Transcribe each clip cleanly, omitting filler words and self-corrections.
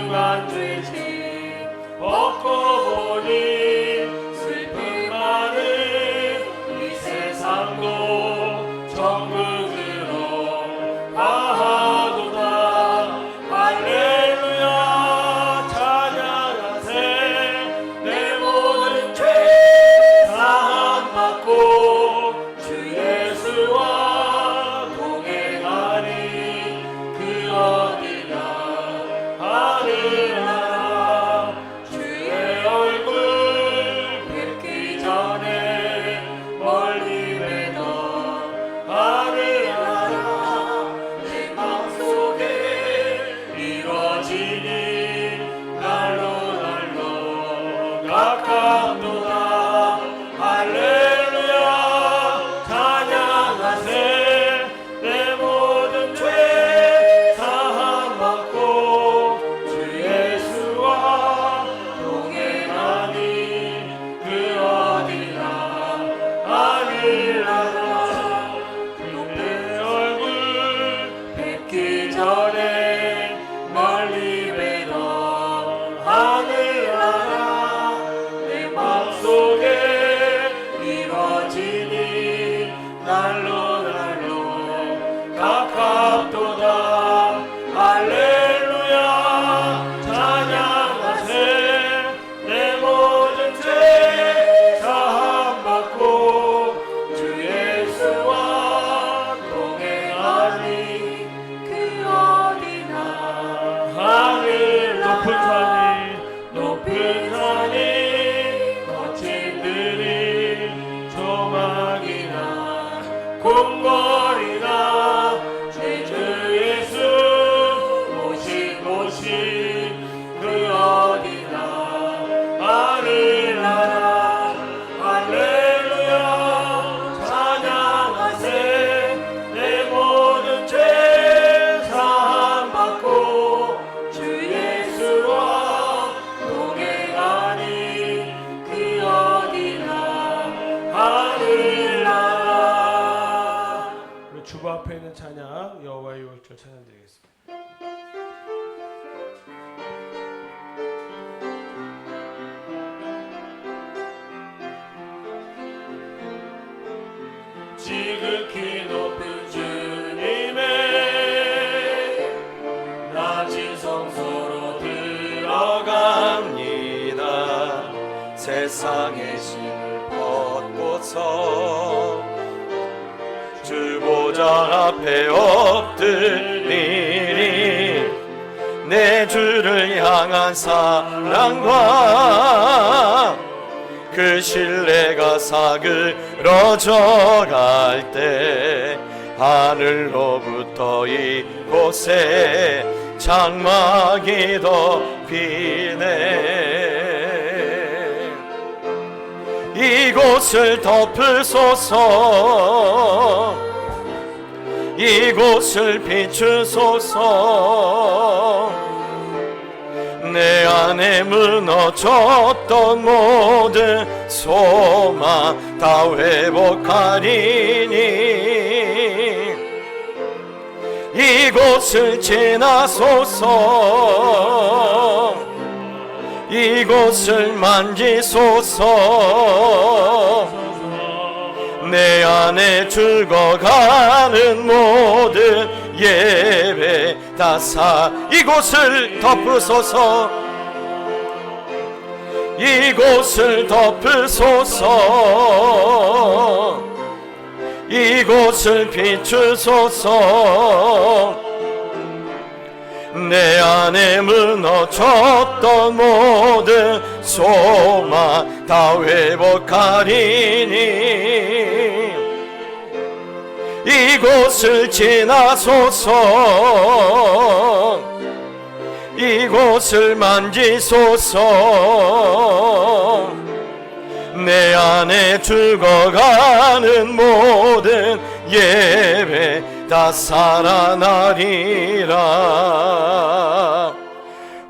등한 죄지 벗고 보니 슬픔 많은 이 세상도 천국으로 가하도다. 할렐루야 찬양하세. 내 모든 죄 사함 받고 주 예수와 동행하니 그 어디나 하늘나라. 주의 얼굴 뵙기 전에 멀리 뵈던 하늘나라. 내 맘속에 이루어지니 날로 날로 가깝도다. 할렐루야 찬양하세. 내 모든 죄 사함 받고 주 예수와 동행하니 그 어디나 하늘나라. 주의 얼굴 뵙기 전에 멀리 뵈던 하늘나라. 내 맘속에 이루어지니 날로 날로 가깝도다. 할렐루야 찬양하세. 내 모든 죄 사함 받고 주 예수와 동행하니 그 어디나 하늘. 높은 산이 거친 들이 조막이나 궁궐이나 주 예수 오신 곳이 그 어디나 하늘나라. 할렐루야 찬양하세. 내 모든 죄 사함 받고 주 예수와 동행하니 그 어디나 하늘나라. 주부 앞에 있는 찬양 여호와의 유월절 찬양 드리겠습니다. 지극히 높은 주님의 낮은 성소로 들어갑니다. 세상의 짐을 벗고서 주 보좌 앞에 엎드리니 내 주를 향한 사랑과 그 신뢰가 사그러져 갈 때 하늘로부터 이곳에 장막이 덮이네. 이곳을 덮으소서. 이곳을 비추소서. 내 안에 무너졌던 모든 소망 다 회복하리니 이곳을 지나소서. 이곳을 만지소서. 내 안에 죽어가는 모든 예배 다 이곳을 덮으소서. 이곳을 덮으소서. 이곳을 비추소서. 내 안에 무너졌던 모든 소망 다 회복하리니 이곳을 지나소서. 이곳을 만지소서. 내 안에 죽어가는 모든 예배 다 살아나리라.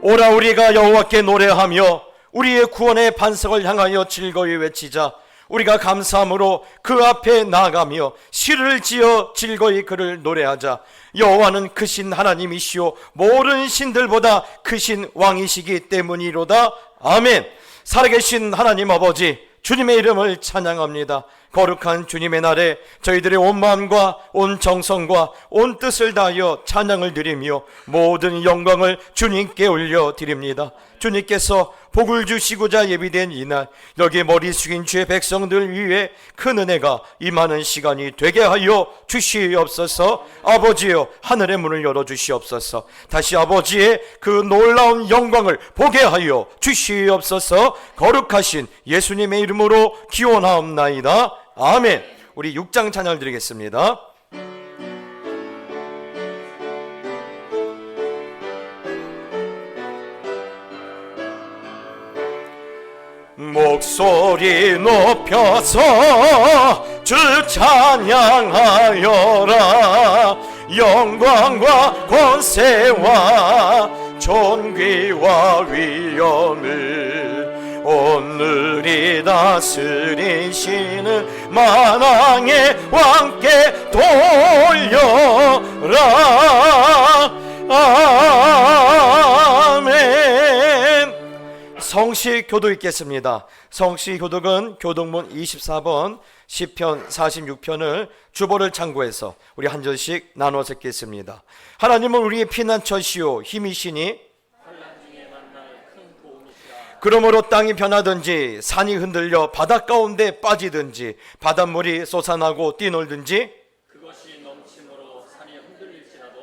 오라 우리가 여호와께 노래하며 우리의 구원의 반석을 향하여 즐거이 외치자. 우리가 감사함으로 그 앞에 나아가며 시를 지어 즐거이 그를 노래하자. 여호와는 크신 하나님이시오 모든 신들보다 크신 왕이시기 때문이로다. 아멘. 살아계신 하나님 아버지, 주님의 이름을 찬양합니다. 거룩한 주님의 날에 저희들의 온 마음과 온 정성과 온 뜻을 다하여 찬양을 드리며 모든 영광을 주님께 올려드립니다. 주님께서 복을 주시고자 예비된 이날, 여기 머리 숙인 주의 백성들 위해 큰 은혜가 임하는 시간이 되게 하여 주시옵소서. 아버지여, 하늘의 문을 열어주시옵소서. 다시 아버지의 그 놀라운 영광을 보게 하여 주시옵소서. 거룩하신 예수님의 이름으로 기원하옵나이다. 아멘. 우리 6장 찬양을 드리겠습니다. 목소리 높여서 주 찬양하여라. 영광과 권세와 존귀와 위엄을 오늘이 다스리시는 만왕의 왕께 돌려라. 아멘. 성시 교독 읽겠습니다. 성시 교독은 교독문 24번 시편 46편을 주보를 참고해서 우리 한 절씩 나눠서 읽겠습니다. 하나님은 우리의 피난처시오 힘이시니 그러므로 땅이 변하든지 산이 흔들려 바다 가운데 빠지든지 바닷물이 솟아나고 뛰놀든지 그것이 넘침으로 산이 흔들릴지라도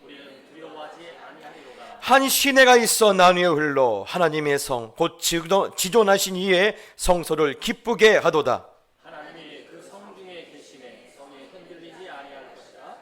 우리는 두려워하지 아니하리로다. 한 시내가 있어 나뉘어 흘러 하나님의 성 곧 지존하신 이의 성소를 기쁘게 하도다. 하나님이 그 성 중에 계시매 성이 흔들리지 아니할 것이라.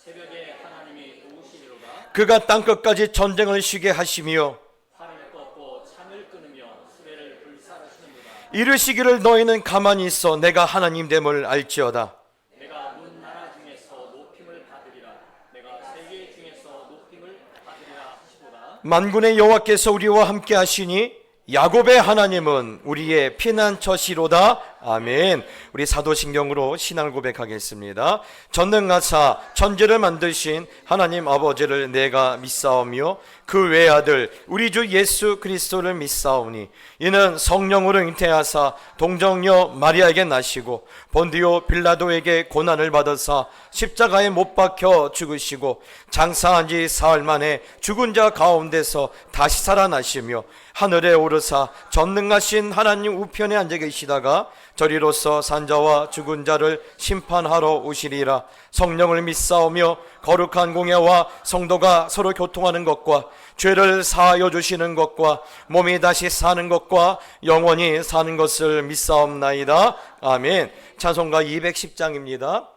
새벽에 하나님이 도우시리로다. 그가 땅끝까지 전쟁을 쉬게 하시며 활을 꺾고 창을 끊으며 수레를 불살하시는도다. 이르시기를 너희는 가만히 있어 내가 하나님됨을 알지어다. 내가 문 나라 중에서 높임을 받으리라. 내가 세계 중에서 높임을 받으리라 하시도다. 만군의 여호와께서 우리와 함께 하시니 야곱의 하나님은 우리의 피난처시로다. 아멘. 우리 사도신경으로 신앙을 고백하겠습니다. 전능하사 천지를 만드신 하나님 아버지를 내가 믿사오며 그 외아들 우리 주 예수 그리스도를 믿사오니 이는 성령으로 잉태하사 동정녀 마리아에게 나시고 본디오 빌라도에게 고난을 받으사 십자가에 못 박혀 죽으시고 장사한 지 사흘 만에 죽은 자 가운데서 다시 살아나시며 하늘에 오르사 전능하신 하나님 우편에 앉아 계시다가 저리로서 산자와 죽은 자를 심판하러 오시리라. 성령을 믿사오며 거룩한 공예와 성도가 서로 교통하는 것과 죄를 사하여 주시는 것과 몸이 다시 사는 것과 영원히 사는 것을 믿사옵나이다. 아멘. 찬송가 210장입니다.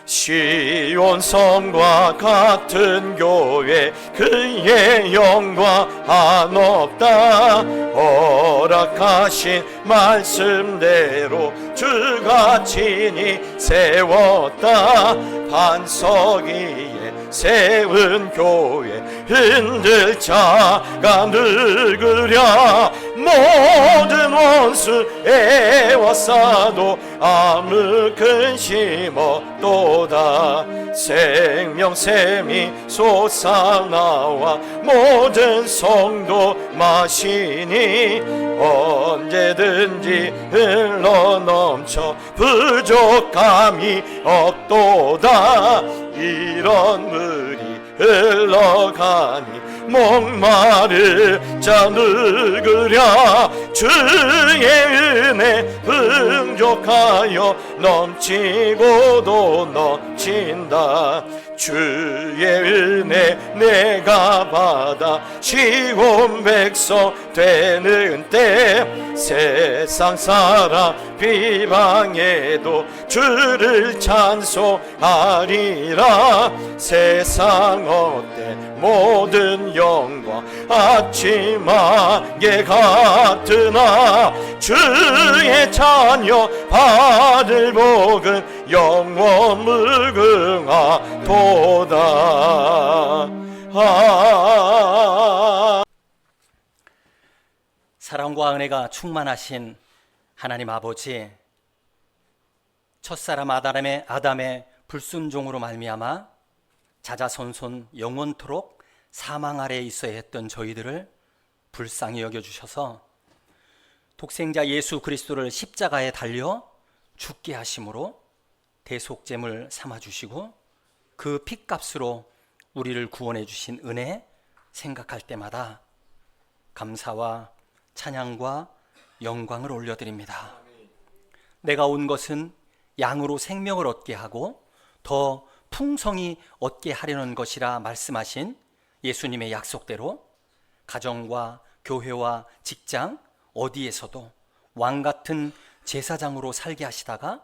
시온 성과 같은 교회 그의 영광 한없다. 허락하신 말씀대로 주가 친히 세웠다. 반석 위에 세운 교회 흔들 자가 늙으랴. 모든 원수 애워싸도 아무 근심 없도다. 생명샘이 솟아나와 모든 성도 마시니 언제든지 흘러넘쳐 부족함이 없도다. 이런 물이 흘러가니 목마를 자 늙으랴. 주의 은혜 풍족하여 넘치고도 넘친다. 주의 은혜 내가 받아 시온 백성 되는 때 세상 사람 비방해도 주를 찬송하리라. 세상 어때 모든 영광 아침하게 같으나 주의 자녀 받을 복은 영원 무궁하도다. 사랑과 은혜가 충만하신 하나님 아버지, 첫사람 아담의 불순종으로 말미암아 자자손손 영원토록 사망 아래에 있어야 했던 저희들을 불쌍히 여겨주셔서 독생자 예수 그리스도를 십자가에 달려 죽게 하심으로 대속제물 삼아주시고 그 핏값으로 우리를 구원해 주신 은혜 생각할 때마다 감사와 찬양과 영광을 올려드립니다. 내가 온 것은 양으로 생명을 얻게 하고 더 풍성히 얻게 하려는 것이라 말씀하신 예수님의 약속대로 가정과 교회와 직장 어디에서도 왕 같은 제사장으로 살게 하시다가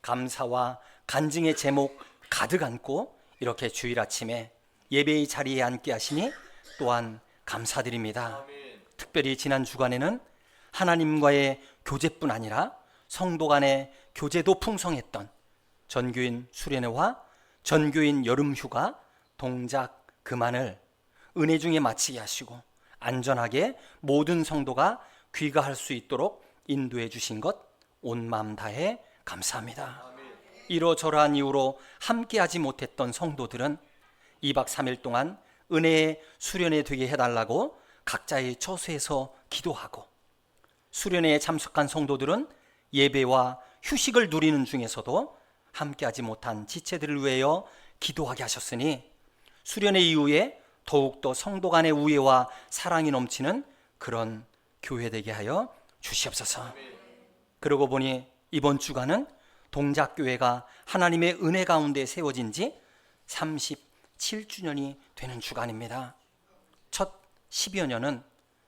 감사와 간증의 제목 가득 안고 이렇게 주일 아침에 예배의 자리에 앉게 하시니 또한 감사드립니다. 특별히 지난 주간에는 하나님과의 교제뿐 아니라 성도 간의 교제도 풍성했던 전교인 수련회와 전교인 여름휴가 동작 그만을 은혜 중에 마치게 하시고 안전하게 모든 성도가 귀가할 수 있도록 인도해 주신 것 온 마음 다해 감사합니다. 이러저러한 이유로 함께하지 못했던 성도들은 2박 3일 동안 은혜의 수련회 되게 해달라고 각자의 처소에서 기도하고, 수련회에 참석한 성도들은 예배와 휴식을 누리는 중에서도 함께하지 못한 지체들을 위하여 기도하게 하셨으니 수련회 이후에 더욱더 성도 간의 우애와 사랑이 넘치는 그런 교회 되게 하여 주시옵소서. 그러고 보니 이번 주간은 동작교회가 하나님의 은혜 가운데 세워진 지 37주년이 되는 주간입니다. 첫 10여 년은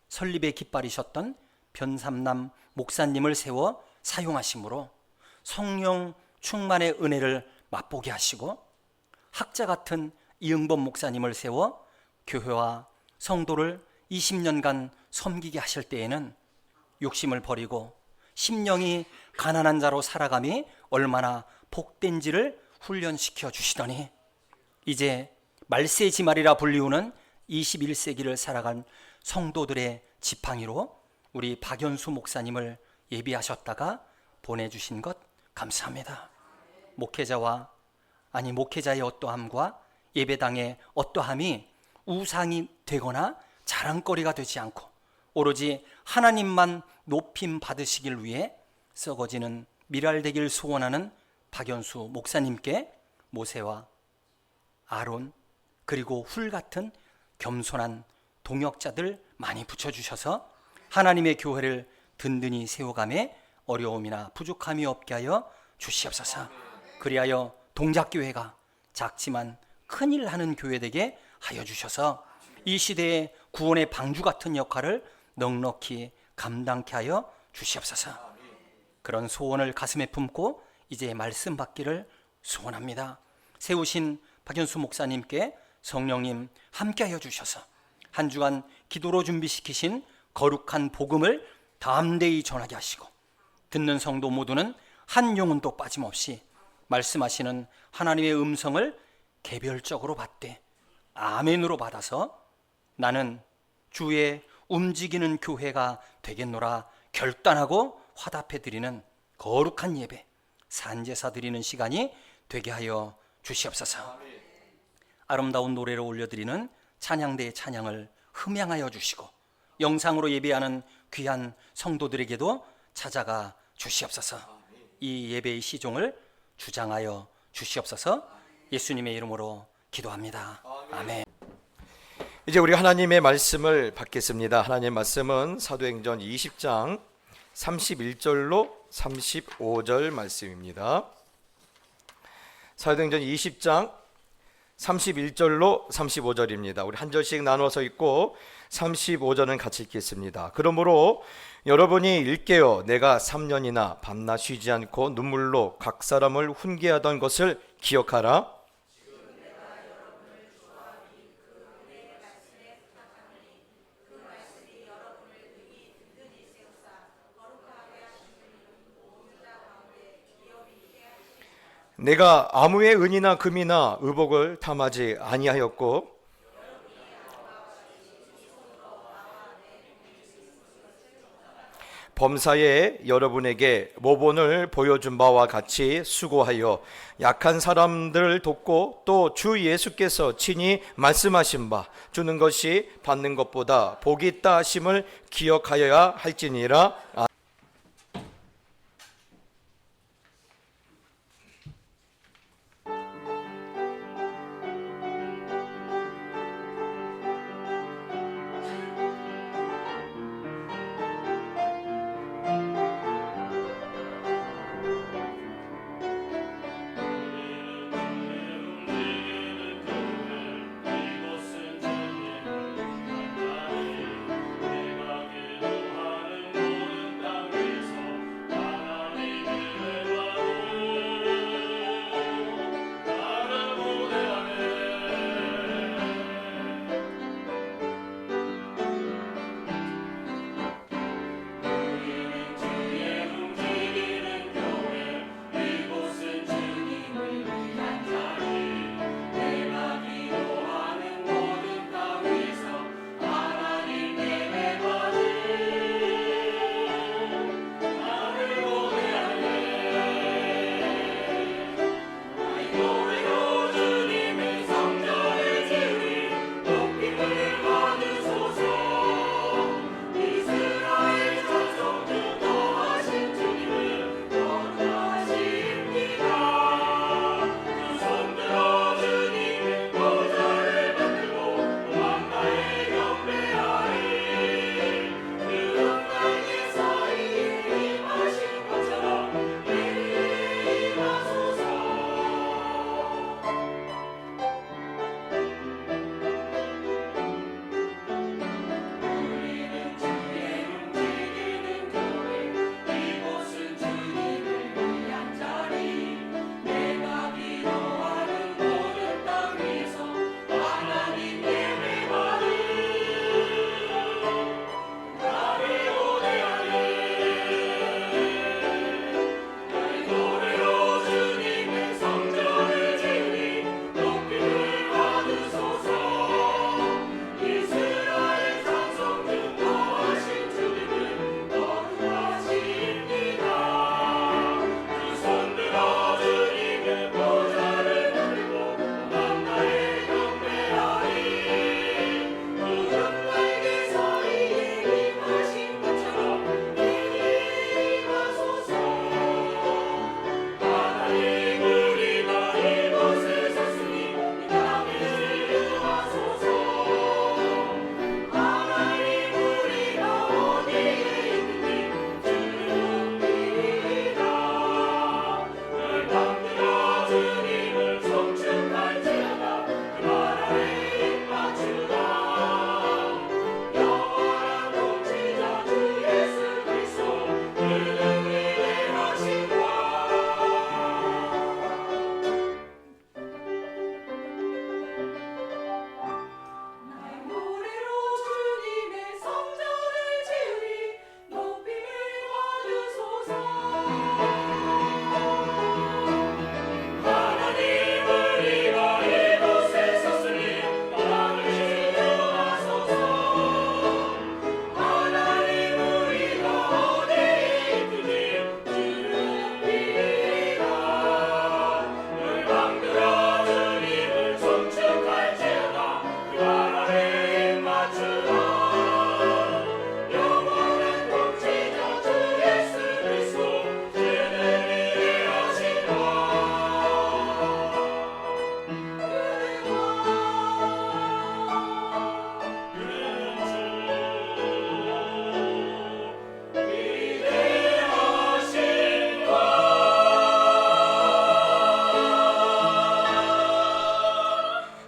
설립의 깃발이셨던 변삼남 목사님을 세워 사용하심으로 성령 충만의 은혜를 맛보게 하시고, 학자 같은 이응범 목사님을 세워 교회와 성도를 20년간 섬기게 하실 때에는 욕심을 버리고 심령이 가난한 자로 살아감이 얼마나 복된지를 훈련시켜 주시더니 이제 말세지말이라 불리우는 21세기를 살아간 성도들의 지팡이로 우리 박연수 목사님을 예비하셨다가 보내주신 것 감사합니다. 목회자의 어떠함과 예배당의 어떠함이 우상이 되거나 자랑거리가 되지 않고 오로지 하나님만 높임 받으시길 위해 썩어지는 미랄되길 소원하는 박연수 목사님께 모세와 아론 그리고 훌 같은 겸손한 동역자들 많이 붙여주셔서 하나님의 교회를 든든히 세워가며 어려움이나 부족함이 없게 하여 주시옵소서. 그리하여 동작교회가 작지만 큰일 하는 교회 되게 하여 주셔서 이 시대의 구원의 방주 같은 역할을 넉넉히 감당케 하여 주시옵소서. 그런 소원을 가슴에 품고 이제 말씀 받기를 소원합니다. 세우신 박연수 목사님께 성령님 함께하여 주셔서 한 주간 기도로 준비시키신 거룩한 복음을 담대히 전하게 하시고, 듣는 성도 모두는 한 영혼도 빠짐없이 말씀하시는 하나님의 음성을 개별적으로 받되 아멘으로 받아서 나는 주의 움직이는 교회가 되겠노라 결단하고 화답해 드리는 거룩한 예배, 산제사 드리는 시간이 되게 하여 주시옵소서. 아름다운 노래로 올려드리는 찬양대의 찬양을 흠양하여 주시고, 영상으로 예배하는 귀한 성도들에게도 찾아가 주시옵소서. 이 예배의 시종을 주장하여 주시옵소서. 예수님의 이름으로 기도합니다. 아멘. 이제 우리 하나님의 말씀을 받겠습니다. 하나님의 말씀은 사도행전 20장 31절로 35절 말씀입니다. 사도행전 20장 31절로 35절입니다. 우리 한 절씩 나눠서 읽고 35절은 같이 읽겠습니다. 그러므로 여러분이 일깨어 내가 3년이나 밤낮 쉬지 않고 눈물로 각 사람을 훈계하던 것을 기억하라. 내가 아무의 은이나 금이나 의복을 탐하지 아니하였고 범사에 여러분에게 모본을 보여준 바와 같이 수고하여 약한 사람들을 돕고 또 주 예수께서 친히 말씀하신 바 주는 것이 받는 것보다 복이 있다 하심을 기억하여야 할지니라.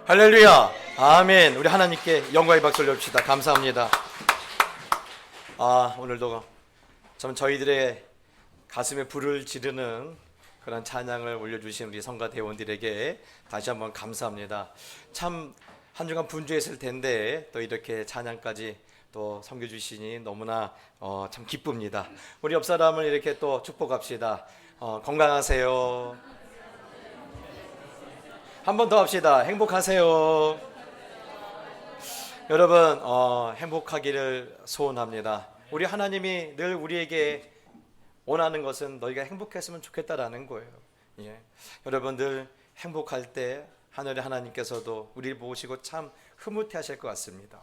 할렐루야, 아멘. 우리 하나님께 영광의 박수를 올립시다. 감사합니다. 오늘도 참 저희들의 가슴에 불을 지르는 그런 찬양을 올려주신 우리 성가 대원들에게 다시 한번 감사합니다. 참 한 주간 분주했을 텐데 또 이렇게 찬양까지 또 섬겨주시니 너무나 참 기쁩니다. 우리 옆 사람을 이렇게 또 축복합시다. 건강하세요. 한 번 더 합시다. 행복하세요. 여러분 행복하기를 소원합니다. 우리 하나님이 늘 우리에게 원하는 것은 너희가 행복했으면 좋겠다라는 거예요. 예. 여러분들 행복할 때 하늘의 하나님께서도 우리를 보시고 참 흐뭇해하실 것 같습니다.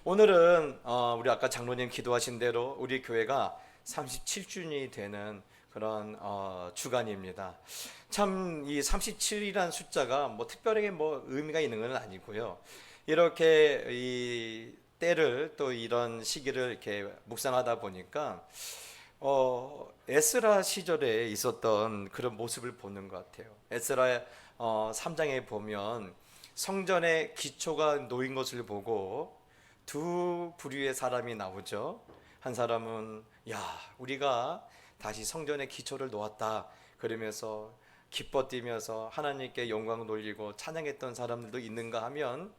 오늘은 우리 아까 장로님 기도하신 대로 우리 교회가 37주년이 되는 그런 주간입니다. 참 이 37이라는 숫자가 뭐 특별하게 뭐 의미가 있는 건 아니고요. 이렇게 이 때를 또 이런 시기를 이렇게 묵상하다 보니까 에스라 시절에 있었던 그런 모습을 보는 것 같아요. 에스라 3장에 보면 성전의 기초가 놓인 것을 보고 두 부류의 사람이 나오죠. 한 사람은 우리가 다시 성전의 기초를 놓았다 그러면서 기뻐 뛰면서 하나님께 영광 돌리고 찬양했던 사람들도 있는가 하면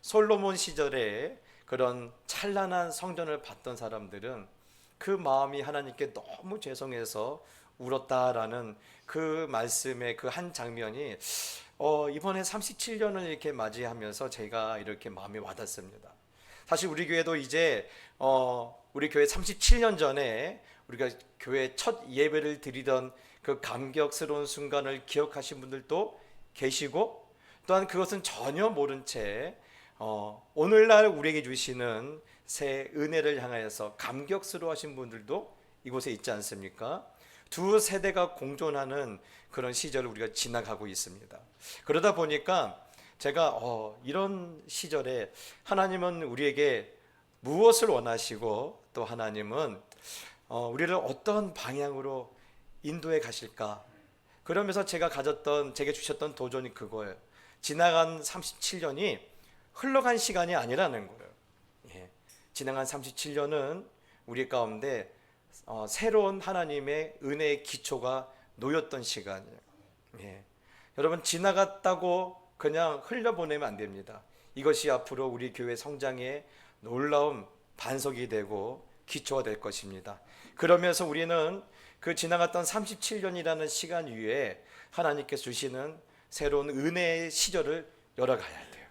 솔로몬 시절에 그런 찬란한 성전을 봤던 사람들은 그 마음이 하나님께 너무 죄송해서 울었다라는 그 말씀의 그 한 장면이 이번에 37년을 이렇게 맞이하면서 제가 이렇게 마음이 와닿습니다. 사실 우리 교회도 이제 우리 교회 37년 전에 우리가 교회 첫 예배를 드리던 그 감격스러운 순간을 기억하신 분들도 계시고, 또한 그것은 전혀 모른 채 오늘날 우리에게 주시는 새 은혜를 향하여서 감격스러워하신 분들도 이곳에 있지 않습니까? 두 세대가 공존하는 그런 시절을 우리가 지나가고 있습니다. 그러다 보니까 제가 이런 시절에 하나님은 우리에게 무엇을 원하시고 또 하나님은 우리를 어떤 방향으로 인도해 가실까? 그러면서 제게 주셨던 도전이 그거예요. 지나간 37년이 흘러간 시간이 아니라는 거예요. 예. 지나간 37년은 우리 가운데 새로운 하나님의 은혜의 기초가 놓였던 시간이에요. 예. 여러분, 지나갔다고 그냥 흘려보내면 안 됩니다. 이것이 앞으로 우리 교회 성장의 놀라운 반석이 되고 기초가 될 것입니다. 그러면서 우리는 그 지나갔던 37년이라는 시간 위에 하나님께서 주시는 새로운 은혜의 시절을 열어가야 돼요.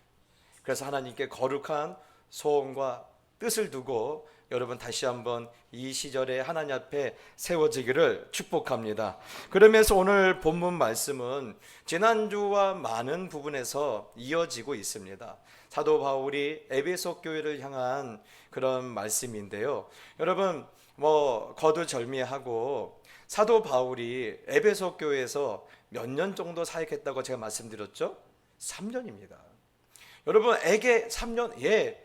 그래서 하나님께 거룩한 소원과 뜻을 두고 여러분 다시 한번 이 시절에 하나님 앞에 세워지기를 축복합니다. 그러면서 오늘 본문 말씀은 지난주와 많은 부분에서 이어지고 있습니다. 사도 바울이 에베소 교회를 향한 그런 말씀인데요. 여러분 거두절미하고 사도 바울이 에베소 교회에서 몇 년 정도 사역했다고 제가 말씀드렸죠? 3년입니다. 여러분에게 3년,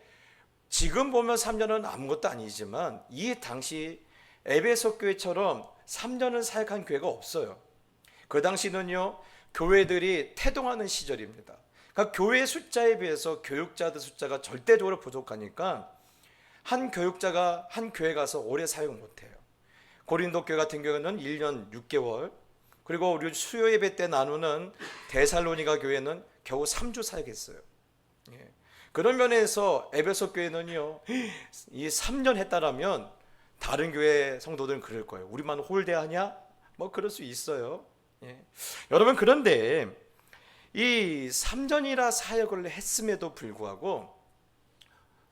지금 보면 3년은 아무것도 아니지만 이 당시 에베소 교회처럼 3년을 사역한 교회가 없어요. 그 당시는요, 교회들이 태동하는 시절입니다. 그러니까 교회 숫자에 비해서 교육자들 숫자가 절대적으로 부족하니까 한 교육자가 한 교회 가서 오래 사역 못해요. 고린도 교회 같은 경우는 1년 6개월, 그리고 우리 수요 예배 때 나누는 데살로니가 교회는 겨우 3주 사역했어요. 그런 면에서 에베소 교회는요, 이 3년 했다라면 다른 교회 성도들은 그럴 거예요. 우리만 홀대하냐? 그럴 수 있어요. 여러분, 그런데 이 3년이라 사역을 했음에도 불구하고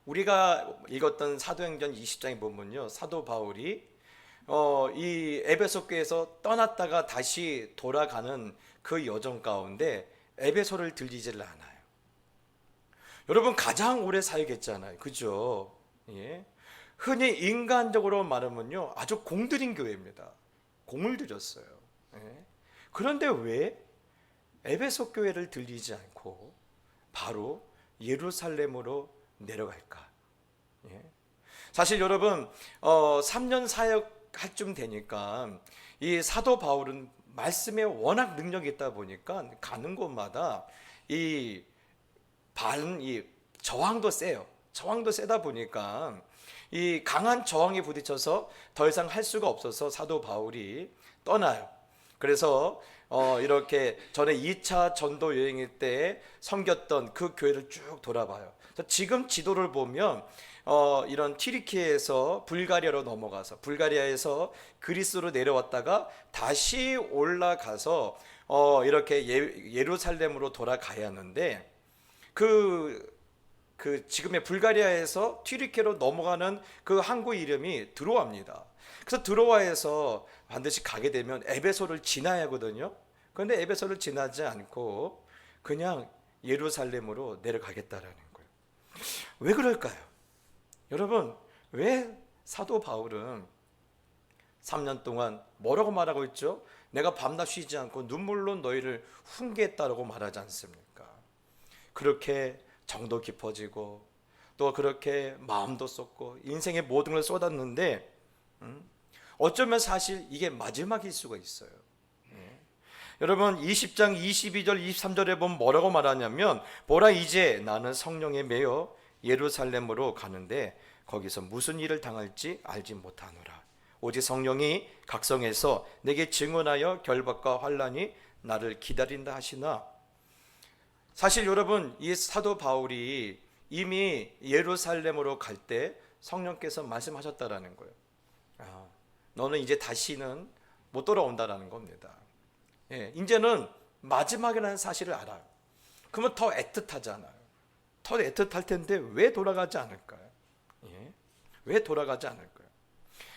우리가 읽었던 사도행전 20장에 보면요, 사도 바울이 이 에베소 교회에서 떠났다가 다시 돌아가는 그 여정 가운데 에베소를 들리질 않아요. 여러분, 가장 오래 사역했잖아요. 그죠? 흔히 인간적으로 말하면요, 아주 공들인 교회입니다. 공을 들였어요. 그런데 왜 에베소 교회를 들리지 않고 바로 예루살렘으로 내려갈까? 사실 여러분, 3년 사역할 쯤 되니까 이 사도 바울은 말씀에 워낙 능력이 있다 보니까 가는 곳마다 이 저항도 세요. 저항도 세다 보니까 이 강한 저항에 부딪혀서 더 이상 할 수가 없어서 사도 바울이 떠나요. 그래서 이렇게 전에 2차 전도 여행일 때 섬겼던 그 교회를 쭉 돌아봐요. 그래서 지금 지도를 보면 이런 튀르키예에서 불가리아로 넘어가서 불가리아에서 그리스로 내려왔다가 다시 올라가서 이렇게 예루살렘으로 돌아가야 하는데 그 그 지금의 불가리아에서 튀르키예로 넘어가는 그 항구 이름이 드로아입니다. 그래서 드로아에서 반드시 가게 되면 에베소를 지나야 하거든요. 그런데 에베소를 지나지 않고 그냥 예루살렘으로 내려가겠다라는 거예요. 왜 그럴까요? 여러분, 왜 사도 바울은 3년 동안 뭐라고 말하고 있죠? 내가 밤낮 쉬지 않고 눈물로 너희를 훈계했다라고 말하지 않습니까? 그렇게 정도 깊어지고 또 그렇게 마음도 쏟고 인생의 모든 걸 쏟았는데 어쩌면 사실 이게 마지막일 수가 있어요. 여러분 20장 22절 23절에 보면 뭐라고 말하냐면 보라 이제 나는 성령에 매여 예루살렘으로 가는데 거기서 무슨 일을 당할지 알지 못하노라. 오직 성령이 각성해서 내게 증언하여 결박과 환난이 나를 기다린다 하시나. 사실 여러분 이 사도 바울이 이미 예루살렘으로 갈 때 성령께서 말씀하셨다라는 거예요. 너는 이제 다시는 못 돌아온다라는 겁니다. 이제는 마지막이라는 사실을 알아요. 그러면 더 애틋하잖아요. 더 애틋할 텐데 왜 돌아가지 않을까요? 왜 돌아가지 않을까요?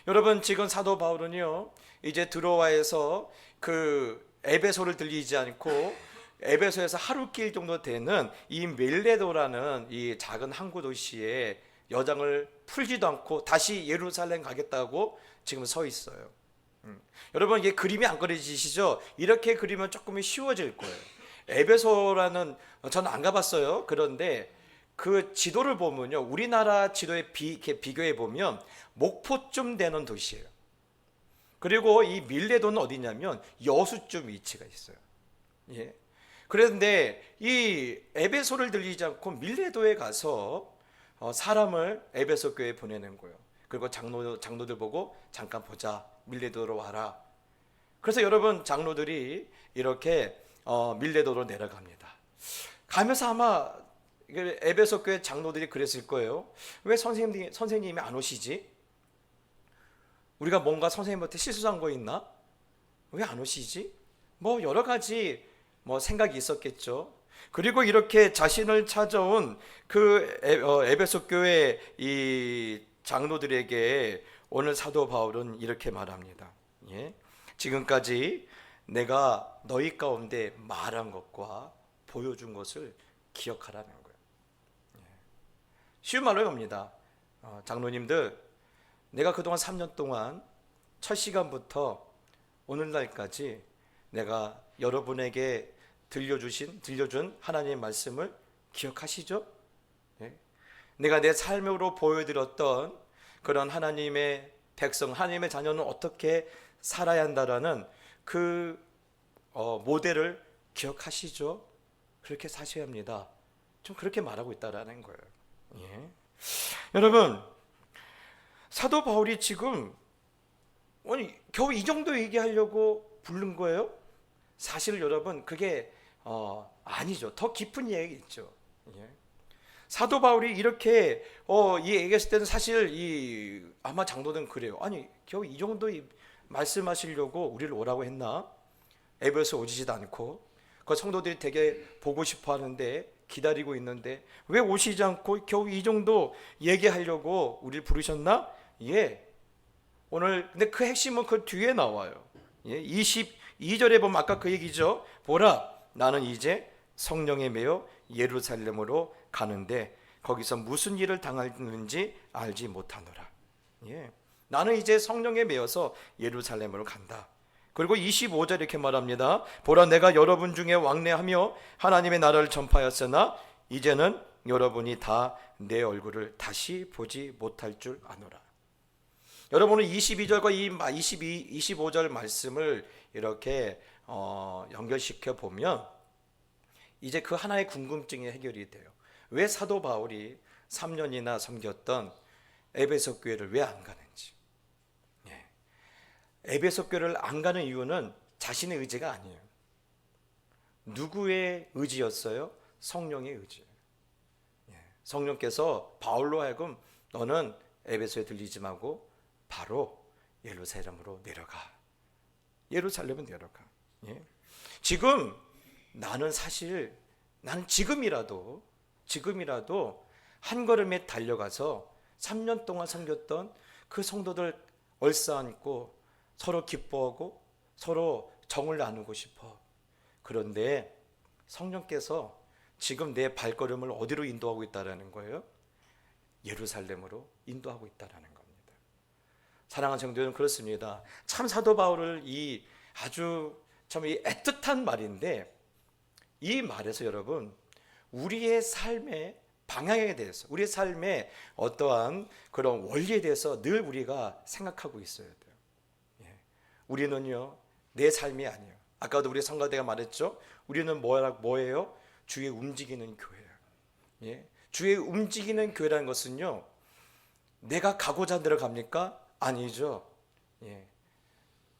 여러분 지금 사도 바울은요 이제 드로아에서 그 에베소를 들리지 않고 에베소에서 하루길 정도 되는 이 밀레도라는 이 작은 항구 도시에 여장을 풀지도 않고 다시 예루살렘 가겠다고 지금 서 있어요. 여러분 이게 그림이 안 그려지시죠? 이렇게 그리면 조금 쉬워질 거예요. 에베소라는 저는 안 가봤어요. 그런데 그 지도를 보면요 우리나라 지도에 비교해 보면 목포쯤 되는 도시예요. 그리고 이 밀레도는 어디냐면 여수쯤 위치가 있어요. 그런데 이 에베소를 들리지 않고 밀레도에 가서 사람을 에베소 교회에 보내는 거예요. 그리고 장로들 보고 잠깐 보자, 밀레도로 와라. 그래서 여러분 장로들이 이렇게 밀레도로 내려갑니다. 가면서 아마 에베소 교회 장로들이 그랬을 거예요. 왜 선생님이 안 오시지? 우리가 뭔가 선생님한테 실수한 거 있나? 왜 안 오시지? 뭐 여러 가지 생각이 있었겠죠. 그리고 이렇게 자신을 찾아온 그 에베소 교회 이 장로들에게 오늘 사도 바울은 이렇게 말합니다. 지금까지 내가 너희 가운데 말한 것과 보여준 것을 기억하라는 거예요. 쉬운 말로 합니다. 장로님들, 내가 그동안 3년 동안 첫 시간부터 오늘날까지 내가 여러분에게 들려준 하나님의 말씀을 기억하시죠? 내가 내 삶으로 보여드렸던 그런 하나님의 백성, 하나님의 자녀는 어떻게 살아야 한다라는 그 모델을 기억하시죠? 그렇게 사셔야 합니다. 좀 그렇게 말하고 있다라는 거예요. 여러분 사도 바울이 지금 겨우 이 정도 얘기하려고 부른 거예요? 사실 여러분 그게 아니죠. 더 깊은 얘기 있죠. 사도 바울이 이렇게 이 얘기했을 때는 사실 아마 장로들은 그래요. 아니 겨우 이 정도 말씀하시려고 우리를 오라고 했나? 에베소 오지지도 않고 그 성도들이 되게 보고 싶어 하는데 기다리고 있는데 왜 오시지 않고 겨우 이 정도 얘기하려고 우리를 부르셨나? 오늘 근데 그 핵심은 그 뒤에 나와요. 22절에 보면 아까 그 얘기죠. 보라 나는 이제 성령에 매여 예루살렘으로 가는데 거기서 무슨 일을 당하는지 알지 못하노라. 나는 이제 성령에 매여서 예루살렘으로 간다. 그리고 25절 이렇게 말합니다. 보라 내가 여러분 중에 왕래하며 하나님의 나라를 전파하였으나 이제는 여러분이 다 내 얼굴을 다시 보지 못할 줄 아노라. 여러분은 22절과 25절 말씀을 이렇게 연결시켜 보면 이제 그 하나의 궁금증이 해결이 돼요. 왜 사도 바울이 3년이나 섬겼던 에베소 교회를 왜 안 가는지. 에베소 교회를 안 가는 이유는 자신의 의지가 아니에요. 누구의 의지였어요? 성령의 의지예요. 성령께서 바울로 하여금 너는 에베소에 들리지 말고 바로 예루살렘으로 내려가. 예루살렘은 내려가. 지금 나는 지금이라도 한 걸음에 달려가서 3년 동안 섬겼던 그 성도들 얼싸안고 서로 기뻐하고 서로 정을 나누고 싶어. 그런데 성령께서 지금 내 발걸음을 어디로 인도하고 있다라는 거예요? 예루살렘으로 인도하고 있다라는 겁니다. 사랑하는 성도 여러분, 그렇습니다. 참 사도 바울을 이 아주 참 이 애틋한 말인데, 이 말에서 여러분 우리의 삶의 방향에 대해서, 우리의 삶의 어떠한 그런 원리에 대해서 늘 우리가 생각하고 있어야 돼요. 예. 우리는요 내 삶이 아니에요. 아까도 우리 성가대가 말했죠. 우리는 뭐예요? 주의 움직이는 교회예요. 예. 주의 움직이는 교회라는 것은요, 내가 가고자 하는 데로 갑니까? 아니죠. 예.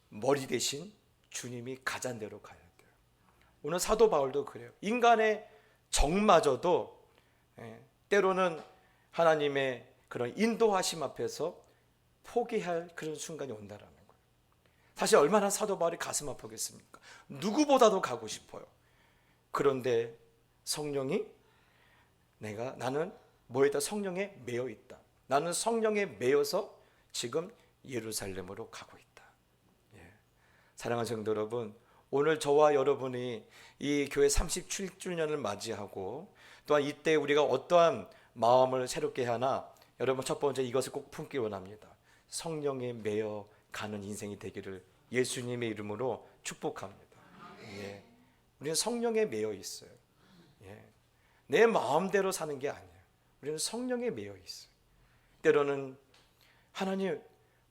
머리 대신 주님이 가자는 대로 가야 돼요. 오늘 사도 바울도 그래요. 인간의 정마저도 때로는 하나님의 그런 인도하심 앞에서 포기할 그런 순간이 온다라는 거예요. 사실 얼마나 사도 바울이 가슴 아프겠습니까? 누구보다도 가고 싶어요. 그런데 성령이 나는 뭐에다 성령에 매여 있다. 나는 성령에 매여서 지금 예루살렘으로 가고 있다. 예. 사랑하는 성도 여러분, 오늘 저와 여러분이 이 교회 37주년을 맞이하고 또한 이때 우리가 어떠한 마음을 새롭게 하나, 여러분 첫 번째 이것을 꼭 품기 원합니다. 성령에 매여 가는 인생이 되기를 예수님의 이름으로 축복합니다. 예. 우리는 성령에 매여 있어요. 예. 내 마음대로 사는 게 아니에요. 우리는 성령에 매여 있어요. 때로는 하나님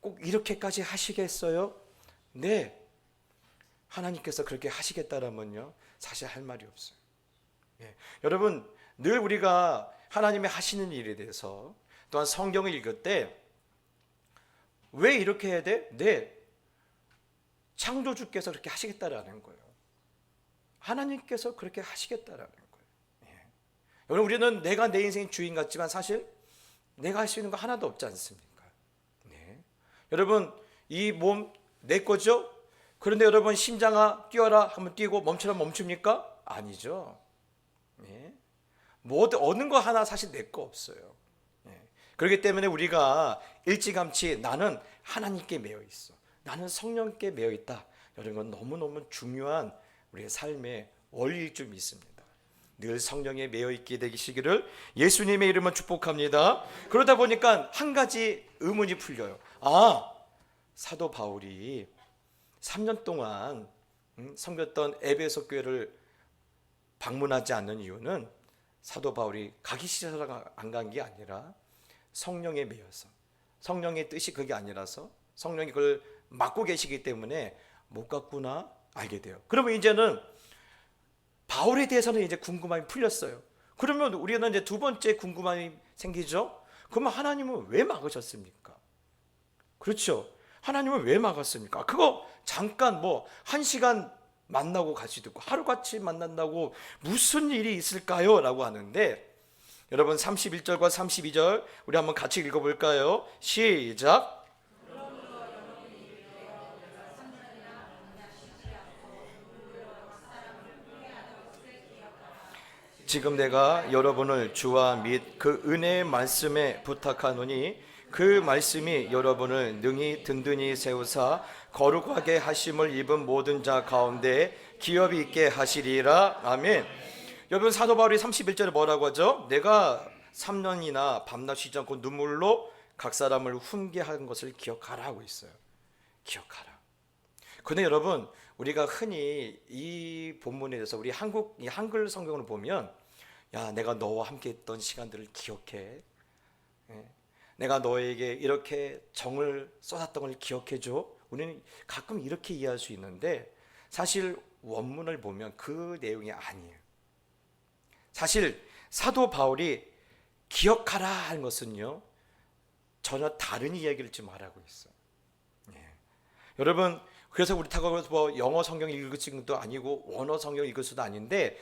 꼭 이렇게까지 하시겠어요? 네. 하나님께서 그렇게 하시겠다라면요, 사실 할 말이 없어요. 예. 여러분 늘 우리가 하나님의 하시는 일에 대해서, 또한 성경을 읽을 때 왜 이렇게 해야 돼? 네. 창조주께서 그렇게 하시겠다라는 거예요. 하나님께서 그렇게 하시겠다라는 거예요. 예. 여러분 우리는 내가 내 인생의 주인 같지만 사실 내가 할 수 있는 거 하나도 없지 않습니까? 네. 여러분 이 몸 내 거죠? 그런데 여러분 심장아 뛰어라 하면 뛰고 멈추라 멈춥니까? 아니죠. 예. 뭐 어느 거 하나 사실 내 거 없어요. 예. 그렇기 때문에 우리가 일찌감치 나는 하나님께 매여 있어, 나는 성령께 매여 있다, 이런 건 너무너무 중요한 우리의 삶의 원리일 줄 믿습니다. 늘 성령에 매여 있게 되시기를 예수님의 이름으로 축복합니다. 그러다 보니까 한 가지 의문이 풀려요. 사도 바울이 3년 동안 섬겼던 에베소 교회를 방문하지 않는 이유는 사도 바울이 가기 싫어서 안 간 게 아니라 성령에 매여서, 성령의 뜻이 그게 아니라서 성령이 그걸 맡고 계시기 때문에 못 갔구나 알게 돼요. 그러면 이제는 바울에 대해서는 이제 궁금함이 풀렸어요. 그러면 우리는 이제 두 번째 궁금함이 생기죠. 그러면 하나님은 왜 막으셨습니까? 그렇죠. 하나님은 왜 막았습니까? 그거 잠깐 뭐 1시간 만나고 갈 수도 있고 하루같이 만난다고 무슨 일이 있을까요? 라고 하는데, 여러분 31절과 32절 우리 한번 같이 읽어볼까요? 시작. 지금 내가 여러분을 주와 및 그 은혜의 말씀에 부탁하노니 그 말씀이 여러분을 능히 든든히 세우사 거룩하게 하심을 입은 모든 자 가운데 기업이 있게 하시리라. 아멘. 여러분 사도 바울이 31절에 뭐라고 하죠? 내가 3년이나 밤낮 쉬지 않고 눈물로 각 사람을 훈계한 것을 기억하라 하고 있어요. 기억하라. 근데 여러분 우리가 흔히 이 본문에 대해서 우리 한글 성경을 보면, 야 내가 너와 함께 했던 시간들을 기억해, 내가 너에게 이렇게 정을 쏟았던 걸 기억해줘. 우리는 가끔 이렇게 이해할 수 있는데 사실 원문을 보면 그 내용이 아니에요. 사실 사도 바울이 기억하라 하는 것은요 전혀 다른 이야기를 지금 말하고 있어요. 여러분 그래서 우리 타고 뭐 영어 성경 읽을 수도 아니고 원어 성경 읽을 수도 아닌데,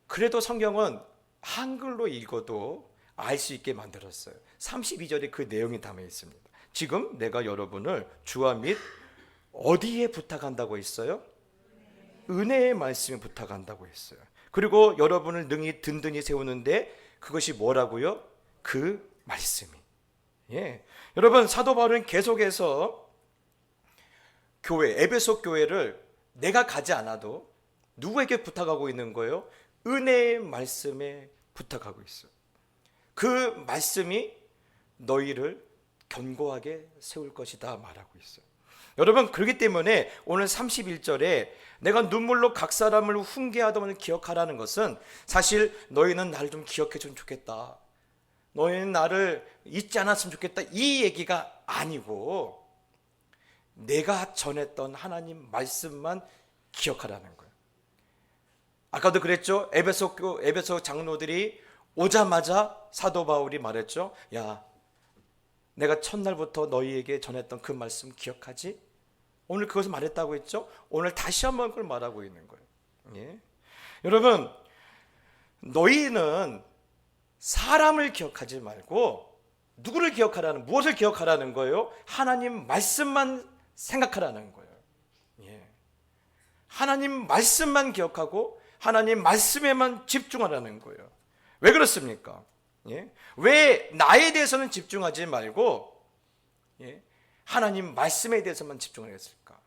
그래도 성경은 한글로 읽어도 알 수 있게 만들었어요. 32절에 그 내용이 담겨 있습니다. 지금 내가 여러분을 주와 및 어디에 부탁한다고 했어요? 은혜의 말씀에 부탁한다고 했어요. 그리고 여러분을 능히 든든히 세우는데 그것이 뭐라고요? 그 말씀이. 예. 여러분, 사도 바울은 계속해서 교회, 에베소 교회를 내가 가지 않아도 누구에게 부탁하고 있는 거예요? 은혜의 말씀에 부탁하고 있어요. 그 말씀이 너희를 견고하게 세울 것이다 말하고 있어요. 여러분, 그렇기 때문에 오늘 31절에 내가 눈물로 각 사람을 훈계하더니 기억하라는 것은 사실 너희는 나를 좀 기억해 주면 좋겠다, 너희는 나를 잊지 않았으면 좋겠다, 이 얘기가 아니고 내가 전했던 하나님 말씀만 기억하라는 거예요. 아까도 그랬죠. 에베소 장로들이 오자마자 사도 바울이 말했죠. 야, 내가 첫날부터 너희에게 전했던 그 말씀 기억하지? 오늘 그것을 말했다고 했죠. 오늘 다시 한번 그걸 말하고 있는 거예요. 예. 여러분, 너희는 사람을 기억하지 말고 누구를 기억하라는, 무엇을 기억하라는 거예요? 하나님 말씀만 생각하라는 거예요. 예. 하나님 말씀만 기억하고 하나님 말씀에만 집중하라는 거예요. 왜 그렇습니까? 예? 왜 나에 대해서는 집중하지 말고 예? 하나님 말씀에 대해서만 집중하겠을까?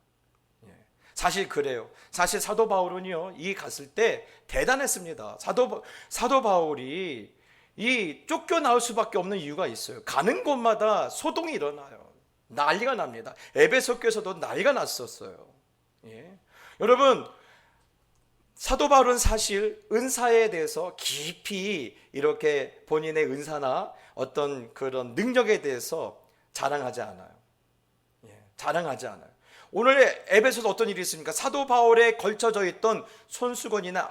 예. 사실 그래요. 사실 사도 바울은요, 이 갔을 때 대단했습니다. 사도 바울이 이 쫓겨나올 수밖에 없는 이유가 있어요. 가는 곳마다 소동이 일어나요. 난리가 납니다. 에베소 교회에서도 난리가 났었어요. 예. 여러분, 사도 바울은 사실 은사에 대해서 깊이 이렇게 본인의 은사나 어떤 그런 능력에 대해서 자랑하지 않아요. 예, 자랑하지 않아요. 오늘 에베소도 어떤 일이 있습니까? 사도 바울에 걸쳐져 있던 손수건이나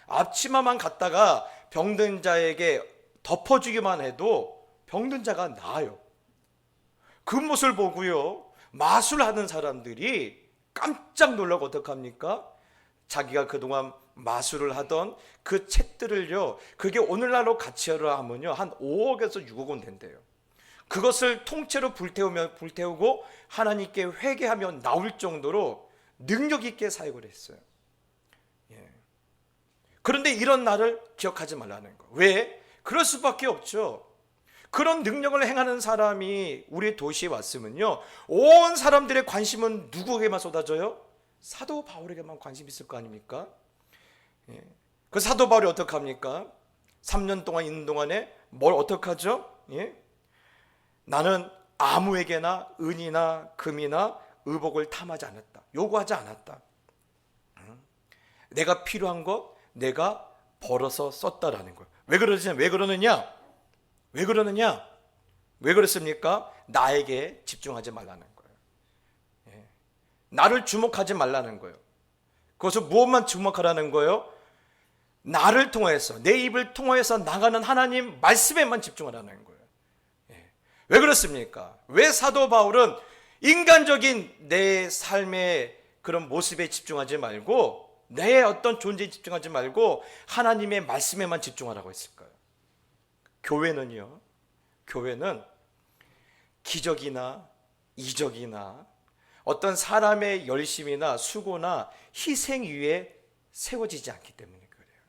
앞치마만 갖다가 병든 자에게 덮어주기만 해도 병든 자가 나아요. 그 모습을 보고요, 마술하는 사람들이 깜짝 놀라고 어떡합니까? 자기가 그동안 마술을 하던 그 책들을요, 그게 오늘날로 가치로 하면요 한 5억에서 6억 원 된대요. 그것을 통째로 불태우고 하나님께 회개하며 나올 정도로 능력 있게 사역을 했어요. 예. 그런데 이런 날을 기억하지 말라는 거. 왜? 그럴 수밖에 없죠. 그런 능력을 행하는 사람이 우리 도시에 왔으면요, 온 사람들의 관심은 누구에게만 쏟아져요? 사도 바울에게만 관심이 있을 거 아닙니까? 예. 그 사도 바울이 어떡합니까? 3년 동안 있는 동안에 뭘 어떡하죠? 예? 나는 아무에게나 은이나 금이나 의복을 탐하지 않았다, 요구하지 않았다. 내가 필요한 것 내가 벌어서 썼다라는 거예요. 왜 그러느냐? 왜 그렇습니까? 나에게 집중하지 말라는 거예요. 나를 주목하지 말라는 거예요. 그것을 무엇만 주목하라는 거예요? 나를 통해서, 내 입을 통해서 나가는 하나님 말씀에만 집중하라는 거예요. 왜 그렇습니까? 왜 사도 바울은 인간적인 내 삶의 그런 모습에 집중하지 말고 내 어떤 존재에 집중하지 말고 하나님의 말씀에만 집중하라고 했을까요? 교회는 기적이나 이적이나 어떤 사람의 열심이나 수고나 희생 위에 세워지지 않기 때문에 그래요.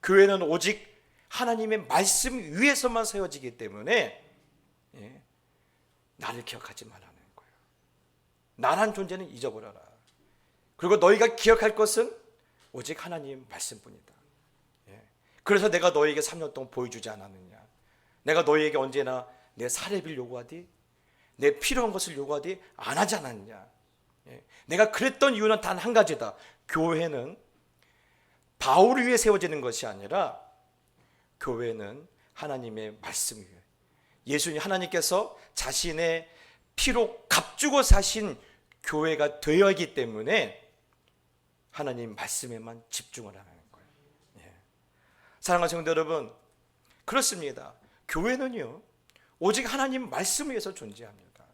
교회는 오직 하나님의 말씀 위에서만 세워지기 때문에 나를 기억하지 말라는 거예요. 나란 존재는 잊어버려라. 그리고 너희가 기억할 것은 오직 하나님 말씀뿐이다. 그래서 내가 너희에게 3년 동안 보여주지 않았느냐? 내가 너희에게 언제나 내 사례비를 요구하디, 내 필요한 것을 요구하디 안 하지 않았냐? 내가 그랬던 이유는 단 한 가지다. 교회는 바울을 위해 세워지는 것이 아니라 교회는 하나님의 말씀 위에, 예수님 하나님께서 자신의 피로 값주고 사신 교회가 되어 있기 때문에 하나님 말씀에만 집중을 하는 거예요. 사랑하는 성도 여러분, 그렇습니다. 교회는요 오직 하나님 말씀 위에서 존재합니다.